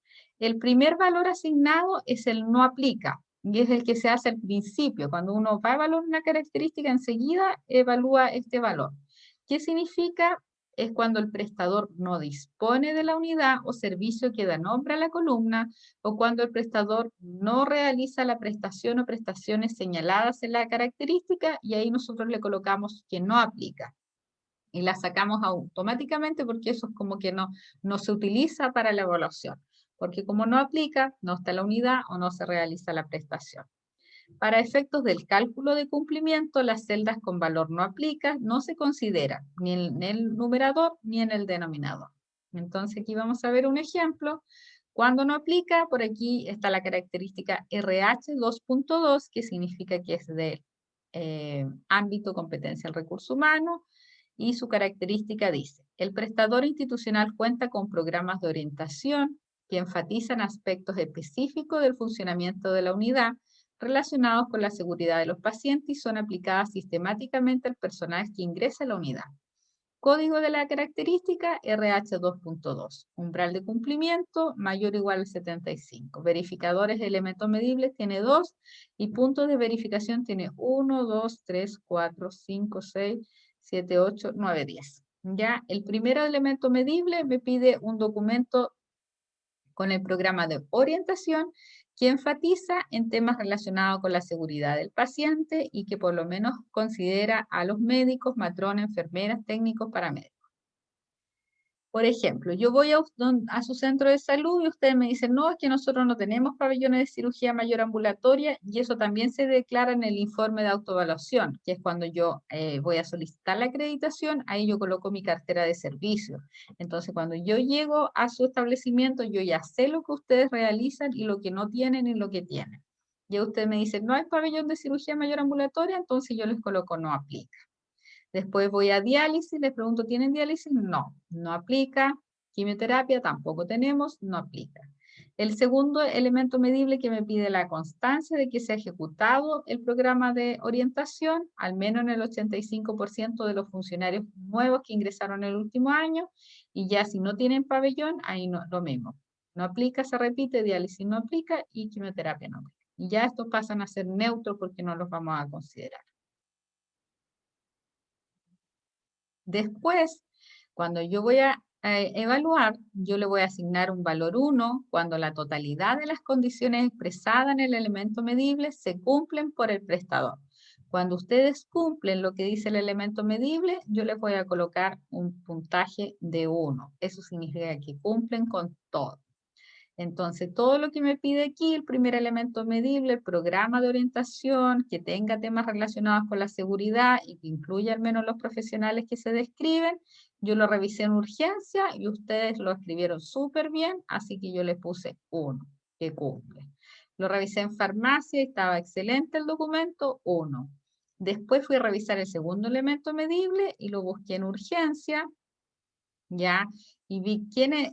El primer valor asignado es el no aplica, y es el que se hace al principio. Cuando uno va a evaluar una característica, enseguida evalúa este valor. ¿Qué significa? Es cuando el prestador no dispone de la unidad o servicio que da nombre a la columna, o cuando el prestador no realiza la prestación o prestaciones señaladas en la característica, y ahí nosotros le colocamos que no aplica. Y la sacamos automáticamente porque eso es como que no se utiliza para la evaluación. Porque como no aplica, no está la unidad o no se realiza la prestación. Para efectos del cálculo de cumplimiento, las celdas con valor no aplica no se consideran ni en el numerador ni en el denominador. Entonces aquí vamos a ver un ejemplo. Cuando no aplica, por aquí está la característica RH 2.2, que significa que es de ámbito competencia del recurso humano, y su característica dice: el prestador institucional cuenta con programas de orientación que enfatizan aspectos específicos del funcionamiento de la unidad relacionados con la seguridad de los pacientes y son aplicadas sistemáticamente al personal que ingresa a la unidad. Código de la característica RH 2.2. Umbral de cumplimiento mayor o igual al 75. Verificadores de elementos medibles tiene 2 y puntos de verificación tiene 1, 2, 3, 4, 5, 6, 7, 8, 9, 10. Ya, el primer elemento medible me pide un documento con el programa de orientación que enfatiza en temas relacionados con la seguridad del paciente y que por lo menos considera a los médicos, matrones, enfermeras, técnicos, paramédicos. Por ejemplo, yo voy a su centro de salud y ustedes me dicen, no, es que nosotros no tenemos pabellones de cirugía mayor ambulatoria, y eso también se declara en el informe de autoevaluación, que es cuando yo voy a solicitar la acreditación, ahí yo coloco mi cartera de servicio. Entonces, cuando yo llego a su establecimiento, yo ya sé lo que ustedes realizan y lo que no tienen y lo que tienen. Y ustedes me dicen, no hay pabellón de cirugía mayor ambulatoria, entonces yo les coloco no aplica. Después voy a diálisis, les pregunto, ¿tienen diálisis? No, no aplica. Quimioterapia tampoco tenemos, no aplica. El segundo elemento medible que me pide la constancia de que se ha ejecutado el programa de orientación, al menos en el 85% de los funcionarios nuevos que ingresaron el último año, y ya si no tienen pabellón, ahí no, lo mismo. No aplica, se repite, diálisis no aplica y quimioterapia no aplica. Y ya estos pasan a ser neutros porque no los vamos a considerar. Después, cuando yo voy a evaluar, yo le voy a asignar un valor 1 cuando la totalidad de las condiciones expresadas en el elemento medible se cumplen por el prestador. Cuando ustedes cumplen lo que dice el elemento medible, yo les voy a colocar un puntaje de 1. Eso significa que cumplen con todo. Entonces, todo lo que me pide aquí, el primer elemento medible, el programa de orientación, que tenga temas relacionados con la seguridad y que incluya al menos los profesionales que se describen, yo lo revisé en urgencia y ustedes lo escribieron súper bien, así que yo le puse 1, que cumple. Lo revisé en farmacia y estaba excelente el documento, 1. Después fui a revisar el segundo elemento medible y lo busqué en urgencia, ya, y vi quiénes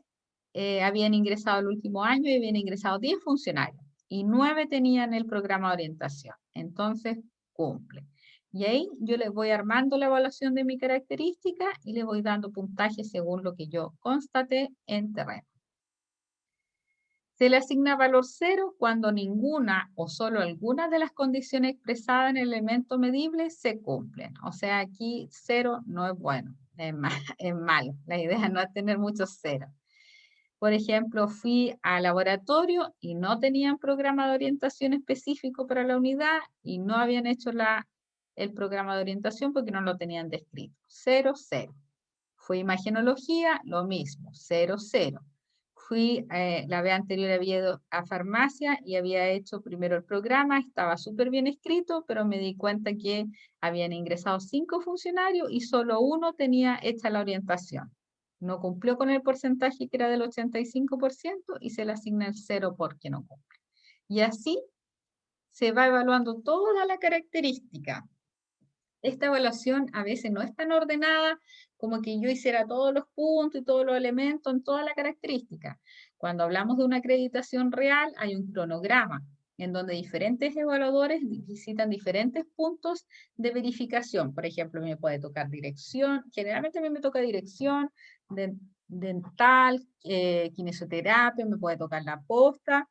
habían ingresado el último año y habían ingresado 10 funcionarios y 9 tenían el programa de orientación. Entonces, cumple. Y ahí yo les voy armando la evaluación de mi característica y les voy dando puntaje según lo que yo constaté en terreno. Se le asigna valor 0 cuando ninguna o solo algunas de las condiciones expresadas en el elemento medible se cumplen. O sea, aquí 0 no es bueno, es malo. La idea no es tener muchos ceros. Por ejemplo, fui al laboratorio y no tenían programa de orientación específico para la unidad y no habían hecho el programa de orientación porque no lo tenían descrito. 0, 0. Fui a imagenología, lo mismo, 0, 0. Fui, la vez anterior había ido a farmacia y había hecho primero el programa, estaba súper bien escrito, pero me di cuenta que habían ingresado 5 funcionarios y solo uno tenía hecha la orientación. No cumplió con el porcentaje que era del 85% y se le asigna el 0 porque no cumple. Y así se va evaluando toda la característica. Esta evaluación a veces no es tan ordenada como que yo hiciera todos los puntos y todos los elementos en toda la característica. Cuando hablamos de una acreditación real, hay un cronograma en donde diferentes evaluadores visitan diferentes puntos de verificación. Por ejemplo, me puede tocar dirección, generalmente a mí me toca dirección, dental, kinesioterapia, me puede tocar la posta,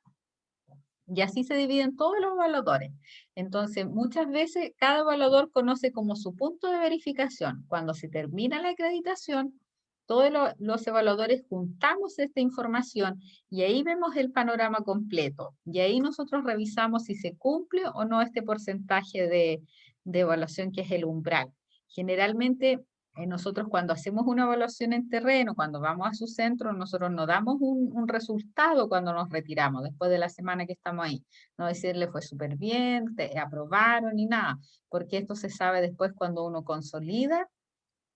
y así se dividen todos los evaluadores. Entonces, muchas veces cada evaluador conoce como su punto de verificación. Cuando se termina la acreditación, todos los evaluadores juntamos esta información y ahí vemos el panorama completo. Y ahí nosotros revisamos si se cumple o no este porcentaje de evaluación que es el umbral. Generalmente nosotros cuando hacemos una evaluación en terreno, cuando vamos a su centro, nosotros no damos un resultado cuando nos retiramos, después de la semana que estamos ahí. No decirle fue súper bien, te aprobaron ni nada, porque esto se sabe después cuando uno consolida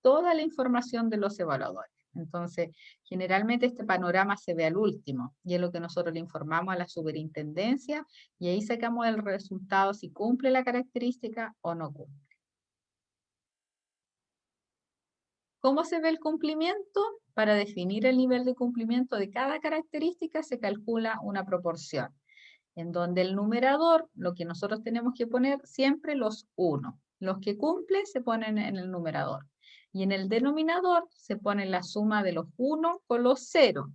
toda la información de los evaluadores. Entonces, generalmente este panorama se ve al último y es lo que nosotros le informamos a la superintendencia y ahí sacamos el resultado si cumple la característica o no cumple. ¿Cómo se ve el cumplimiento? Para definir el nivel de cumplimiento de cada característica se calcula una proporción, en donde el numerador, lo que nosotros tenemos que poner siempre los 1. Los que cumplen se ponen en el numerador. Y en el denominador se pone la suma de los 1 con los 0.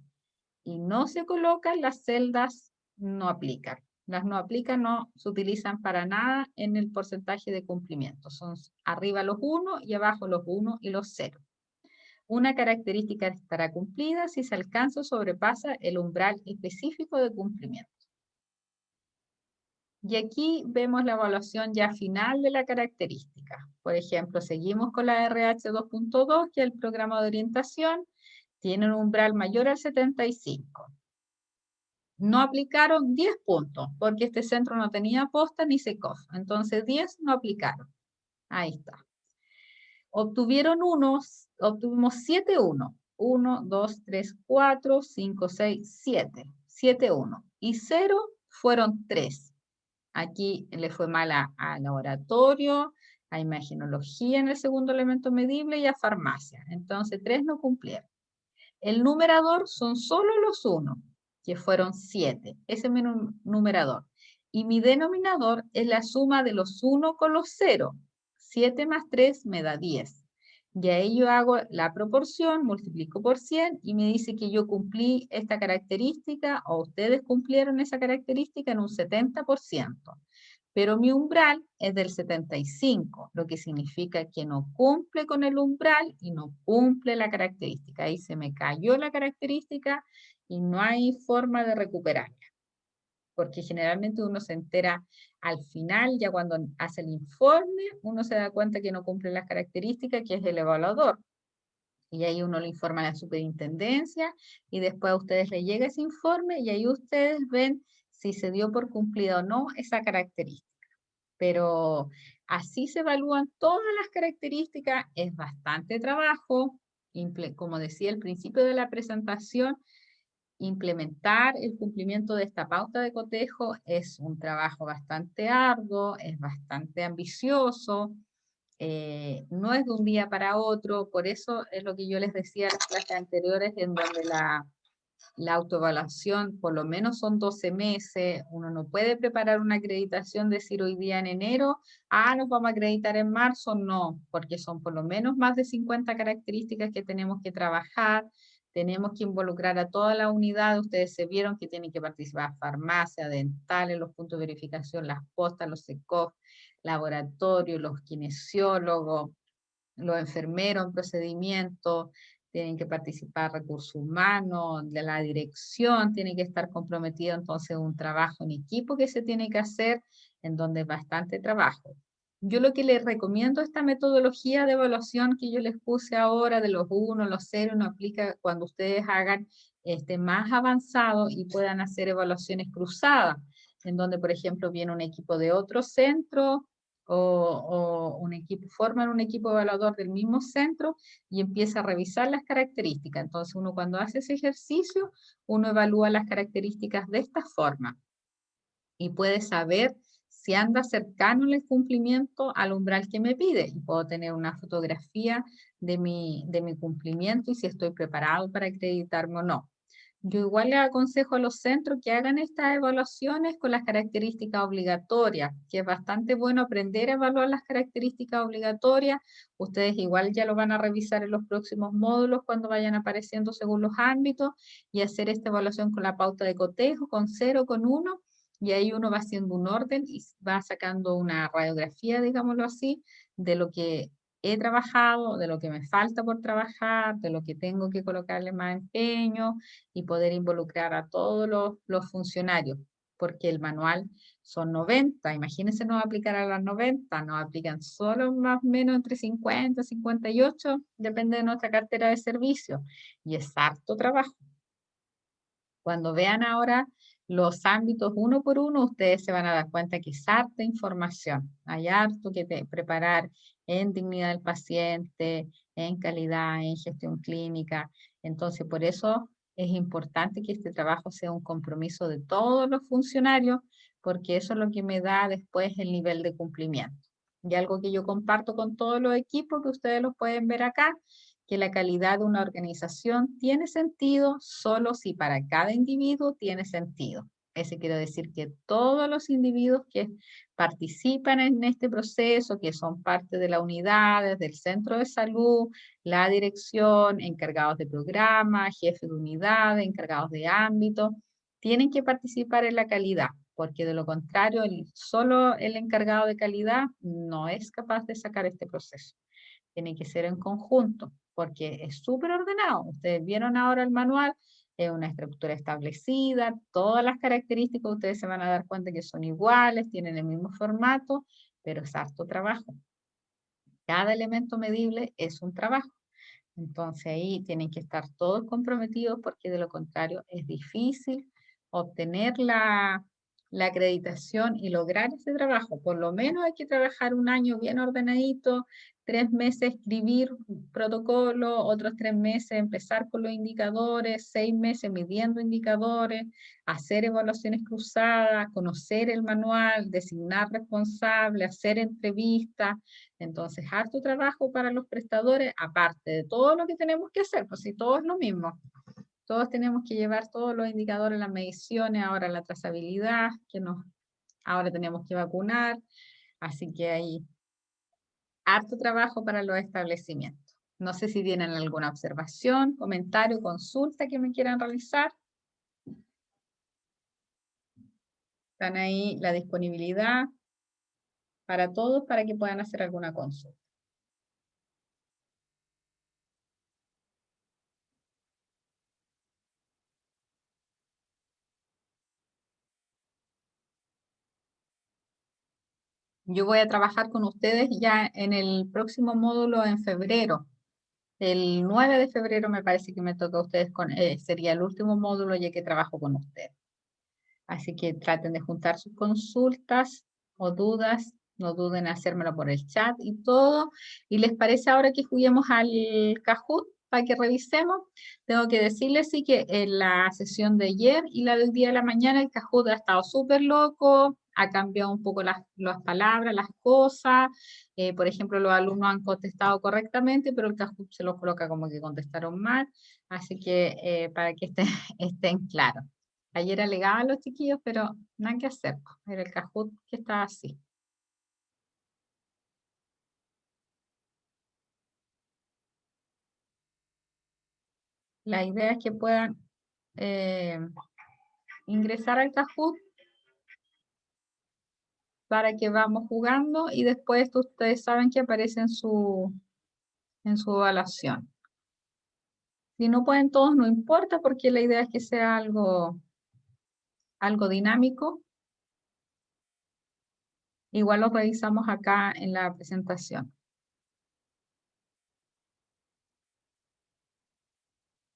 Y no se colocan las celdas no aplican. Las no aplican no se utilizan para nada en el porcentaje de cumplimiento. Son arriba los 1 y abajo los 1 y los 0. Una característica estará cumplida si se alcanza o sobrepasa el umbral específico de cumplimiento. Y aquí vemos la evaluación ya final de la característica. Por ejemplo, seguimos con la RH 2.2, que es el programa de orientación. tienen un umbral mayor al 75. No aplicaron 10 puntos, porque este centro no tenía posta ni SECOF. Entonces 10 no aplicaron. Ahí está. Obtuvimos 7 1. 1, 2, 3, 4, 5, 6, 7. 7 1. Y 0 fueron 3. Aquí le fue mal a laboratorio, a imagenología en el segundo elemento medible y a farmacia. Entonces 3 no cumplieron. El numerador son solo los 1, que fueron 7. Ese es mi numerador. Y mi denominador es la suma de los 1 con los 0. 7 más 3 me da 10. Y ahí yo hago la proporción, multiplico por 100 y me dice que yo cumplí esta característica o ustedes cumplieron esa característica en un 70%. Pero mi umbral es del 75, lo que significa que no cumple con el umbral y no cumple la característica. Ahí se me cayó la característica y no hay forma de recuperarla. Porque generalmente uno se entera al final, ya cuando hace el informe, uno se da cuenta que no cumple las características, que es el evaluador. Y ahí uno lo informa a la superintendencia y después a ustedes les llega ese informe y ahí ustedes ven si se dio por cumplida o no esa característica. Pero así se evalúan todas las características, es bastante trabajo, como decía al principio de la presentación, implementar el cumplimiento de esta pauta de cotejo es un trabajo bastante arduo, es bastante ambicioso, no es de un día para otro, por eso es lo que yo les decía en las clases anteriores, en donde la autoevaluación por lo menos son 12 meses, uno no puede preparar una acreditación, decir hoy día en enero, nos vamos a acreditar en marzo, no, porque son por lo menos más de 50 características que tenemos que trabajar, tenemos que involucrar a toda la unidad, ustedes se vieron que tienen que participar farmacia, dentales, los puntos de verificación, las postas, los SECOF, laboratorios, los kinesiólogos, los enfermeros en procedimiento, tienen que participar recursos humanos, de la dirección, tiene que estar comprometido entonces un trabajo en equipo que se tiene que hacer, en donde es bastante trabajo. Yo lo que les recomiendo esta metodología de evaluación que yo les puse ahora de los 1, los 0, no aplica cuando ustedes hagan más avanzado y puedan hacer evaluaciones cruzadas, en donde, por ejemplo, viene un equipo de otro centro, o un equipo, forman un equipo evaluador del mismo centro y empieza a revisar las características. Entonces uno cuando hace ese ejercicio, uno evalúa las características de esta forma y puede saber si anda cercano el cumplimiento al umbral que me pide. Y puedo tener una fotografía de mi cumplimiento y si estoy preparado para acreditarme o no. Yo igual le aconsejo a los centros que hagan estas evaluaciones con las características obligatorias, que es bastante bueno aprender a evaluar las características obligatorias. Ustedes igual ya lo van a revisar en los próximos módulos cuando vayan apareciendo según los ámbitos y hacer esta evaluación con la pauta de cotejo, con 0, con 1, y ahí uno va haciendo un orden y va sacando una radiografía, digámoslo así, de lo que he trabajado, de lo que me falta por trabajar, de lo que tengo que colocarle más empeño y poder involucrar a todos los funcionarios, porque el manual son 90, imagínense no aplicar a las 90, nos aplican solo más o menos entre 50 y 58, depende de nuestra cartera de servicios, y es harto trabajo. Cuando vean ahora los ámbitos uno por uno, ustedes se van a dar cuenta que es harta información. Hay harto que preparar en dignidad del paciente, en calidad, en gestión clínica. Entonces, por eso es importante que este trabajo sea un compromiso de todos los funcionarios, porque eso es lo que me da después el nivel de cumplimiento. Y algo que yo comparto con todos los equipos, que ustedes los pueden ver acá, que la calidad de una organización tiene sentido solo si para cada individuo tiene sentido. Eso quiere decir que todos los individuos que participan en este proceso, que son parte de la unidad, desde el centro de salud, la dirección, encargados de programa, jefes de unidad, encargados de ámbito, tienen que participar en la calidad, porque de lo contrario, solo el encargado de calidad no es capaz de sacar este proceso. Tiene que ser en conjunto, porque es súper ordenado. Ustedes vieron ahora el manual, es una estructura establecida, todas las características ustedes se van a dar cuenta que son iguales, tienen el mismo formato, pero es harto trabajo. Cada elemento medible es un trabajo. Entonces ahí tienen que estar todos comprometidos porque de lo contrario es difícil obtener la acreditación y lograr ese trabajo. Por lo menos hay que trabajar un año bien ordenadito, 3 meses escribir protocolo, otros 3 meses empezar con los indicadores, 6 meses midiendo indicadores, hacer evaluaciones cruzadas, conocer el manual, designar responsables, hacer entrevistas. Entonces, harto trabajo para los prestadores, aparte de todo lo que tenemos que hacer, pues si todo es lo mismo. Todos tenemos que llevar todos los indicadores, las mediciones, ahora la trazabilidad, ahora tenemos que vacunar, así que hay harto trabajo para los establecimientos. No sé si tienen alguna observación, comentario, consulta que me quieran realizar. Están ahí la disponibilidad para todos para que puedan hacer alguna consulta. Yo voy a trabajar con ustedes ya en el próximo módulo en febrero. El 9 de febrero me parece que me toca a ustedes, sería el último módulo ya que trabajo con ustedes. Así que traten de juntar sus consultas o dudas, no duden en hacérmelo por el chat y todo. ¿Y les parece ahora que juguemos al Kahoot para que revisemos? Tengo que decirles sí que en la sesión de ayer y la del día de la mañana el Kahoot ha estado súper loco, ha cambiado un poco las palabras, las cosas. Por ejemplo, los alumnos han contestado correctamente, pero el Kahoot se los coloca como que contestaron mal. Así que para que estén claros. Ayer alegaban los chiquillos, pero nada que hacer, po. Era el Kahoot que estaba así. La idea es que puedan eh, ingresar al Kahoot para que vamos jugando y después ustedes saben que aparece en su evaluación. Si no pueden todos, no importa porque la idea es que sea algo dinámico. Igual lo revisamos acá en la presentación.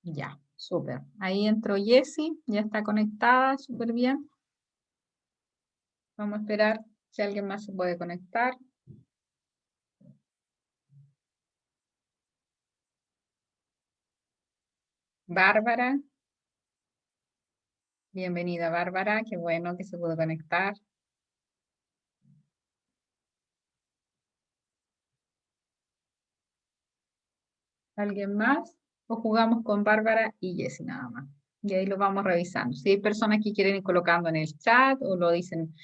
Ya, súper. Ahí entró Jessie, ya está conectada, súper bien. Vamos a esperar si alguien más se puede conectar. Bárbara, bienvenida Bárbara, qué bueno que se pudo conectar. ¿Alguien más? O jugamos con Bárbara y Jessie nada más. Y ahí lo vamos revisando. Si hay personas que quieren ir colocando en el chat o lo dicen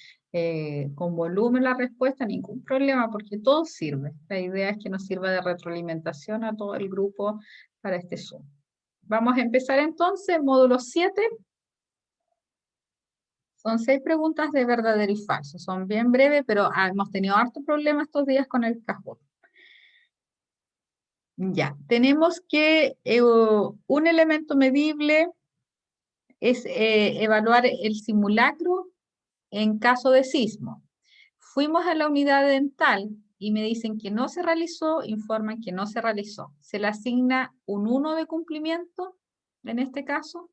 con volumen la respuesta, ningún problema porque todo sirve. La idea es que nos sirva de retroalimentación a todo el grupo para este Zoom. Vamos a empezar entonces, módulo 7. Son 6 preguntas de verdadero y falso. Son bien breves, pero hemos tenido harto problema estos días con el Kahoot. Ya, tenemos que un elemento medible es evaluar el simulacro en caso de sismo. Fuimos a la unidad dental y me dicen que no se realizó, informan que no se realizó. ¿Se le asigna un 1 de cumplimiento en este caso?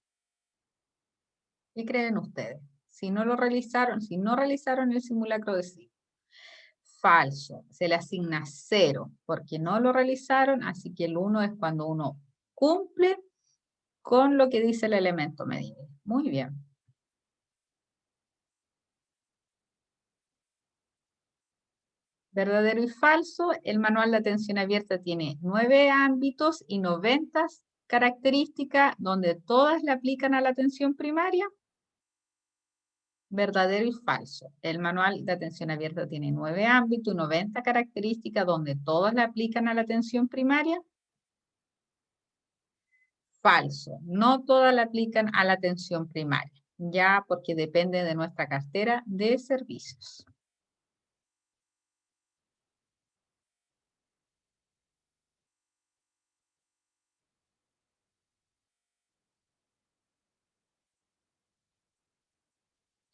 ¿Qué creen ustedes? Si no lo realizaron, si no realizaron el simulacro de sismo. Falso, se le asigna 0 porque no lo realizaron, así que el 1 es cuando uno cumple con lo que dice el elemento medible. Muy bien. Verdadero y falso, el manual de atención abierta tiene 9 ámbitos y 90 características donde todas le aplican a la atención primaria. Verdadero y falso. El manual de atención abierta tiene 9 ámbitos y 90 características donde todas le aplican a la atención primaria. Falso. No todas le aplican a la atención primaria, ya porque depende de nuestra cartera de servicios.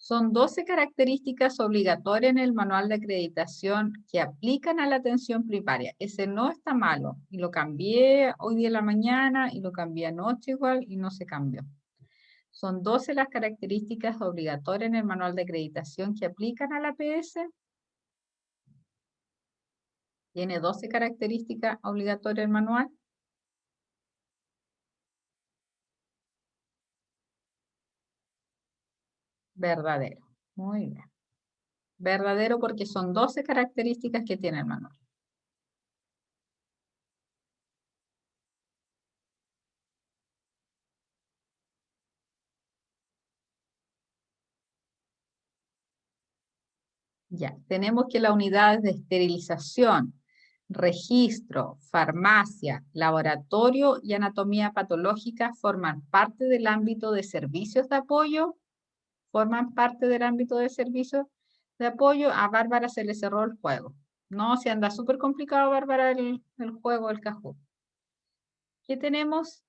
Son 12 características obligatorias en el manual de acreditación que aplican a la atención primaria. Ese no está malo. Y lo cambié hoy día en la mañana y lo cambié anoche igual y no se cambió. Son 12 las características obligatorias en el manual de acreditación que aplican a la APS. Tiene 12 características obligatorias el manual. Verdadero. Muy bien. Verdadero porque son 12 características que tiene el manual. Ya, tenemos que las unidades de esterilización, registro, farmacia, laboratorio y anatomía patológica forman parte del ámbito de servicios de apoyo. Forman parte del ámbito de servicios de apoyo. A Bárbara se le cerró el juego. No, se anda súper complicado, Bárbara, el juego del Kahoot. ¿Qué tenemos?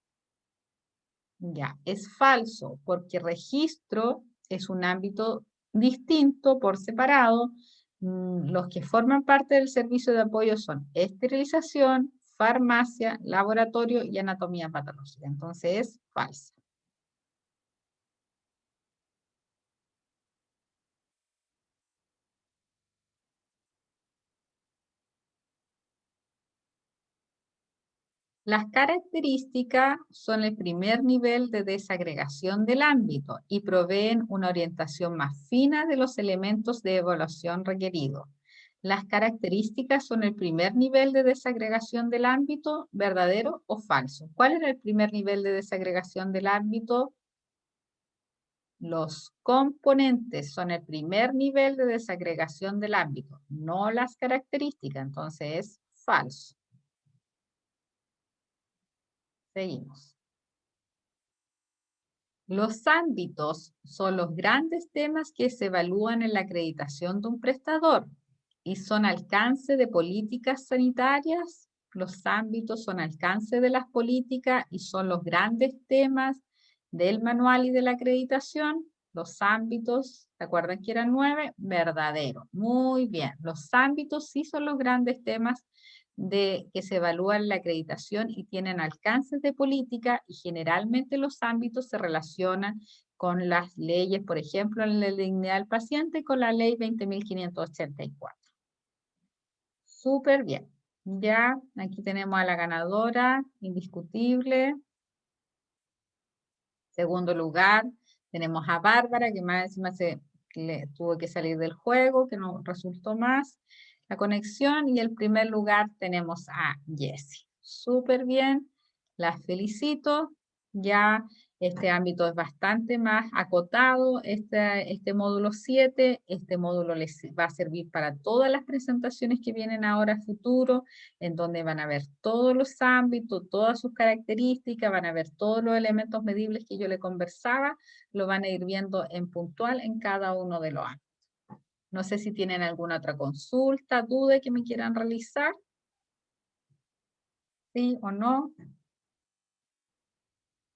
Ya, es falso, porque registro es un ámbito distinto, por separado. Los que forman parte del servicio de apoyo son esterilización, farmacia, laboratorio y anatomía patológica. Entonces es falso. Las características son el primer nivel de desagregación del ámbito y proveen una orientación más fina de los elementos de evaluación requeridos. Las características son el primer nivel de desagregación del ámbito, ¿verdadero o falso? ¿Cuál era el primer nivel de desagregación del ámbito? Los componentes son el primer nivel de desagregación del ámbito, no las características, entonces es falso. Seguimos. Los ámbitos son los grandes temas que se evalúan en la acreditación de un prestador y son alcance de políticas sanitarias. Los ámbitos son alcance de las políticas y son los grandes temas del manual y de la acreditación. Los ámbitos, ¿se acuerdan que eran 9? Verdadero. Muy bien. Los ámbitos sí son los grandes temas que se evalúan la acreditación y tienen alcances de política y generalmente los ámbitos se relacionan con las leyes, por ejemplo, en la dignidad del paciente con la ley 20.584. Súper bien. Ya, aquí tenemos a la ganadora, indiscutible. Segundo lugar, tenemos a Bárbara, que más encima tuvo que salir del juego, que no resultó más la conexión. Y el primer lugar tenemos a Jessie. Súper bien, las felicito. Ya este ámbito es bastante más acotado, este módulo 7, este módulo les va a servir para todas las presentaciones que vienen ahora a futuro, en donde van a ver todos los ámbitos, todas sus características, van a ver todos los elementos medibles que yo le conversaba, lo van a ir viendo en puntual en cada uno de los ámbitos. No sé si tienen alguna otra consulta, duda que me quieran realizar. ¿Sí o no?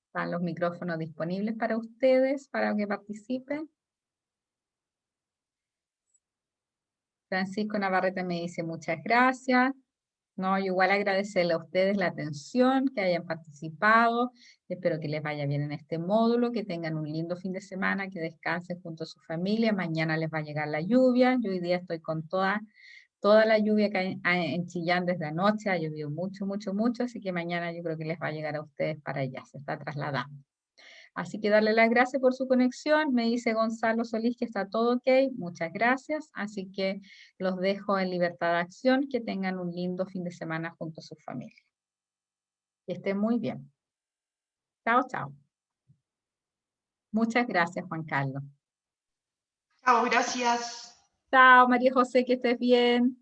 Están los micrófonos disponibles para ustedes, para que participen. Francisco Navarrete me dice muchas gracias. No, igual agradecerle a ustedes la atención, que hayan participado. Espero que les vaya bien en este módulo, que tengan un lindo fin de semana, que descansen junto a su familia. Mañana les va a llegar la lluvia. Yo hoy día estoy con toda la lluvia que hay en Chillán desde anoche. Ha llovido mucho, mucho, mucho, así que mañana yo creo que les va a llegar a ustedes para allá. Se está trasladando. Así que darle las gracias por su conexión. Me dice Gonzalo Solís que está todo ok. Muchas gracias. Así que los dejo en libertad de acción. Que tengan un lindo fin de semana junto a su familia. Que estén muy bien. Chao, chao. Muchas gracias, Juan Carlos. Chao, gracias. Chao, María José, que estés bien.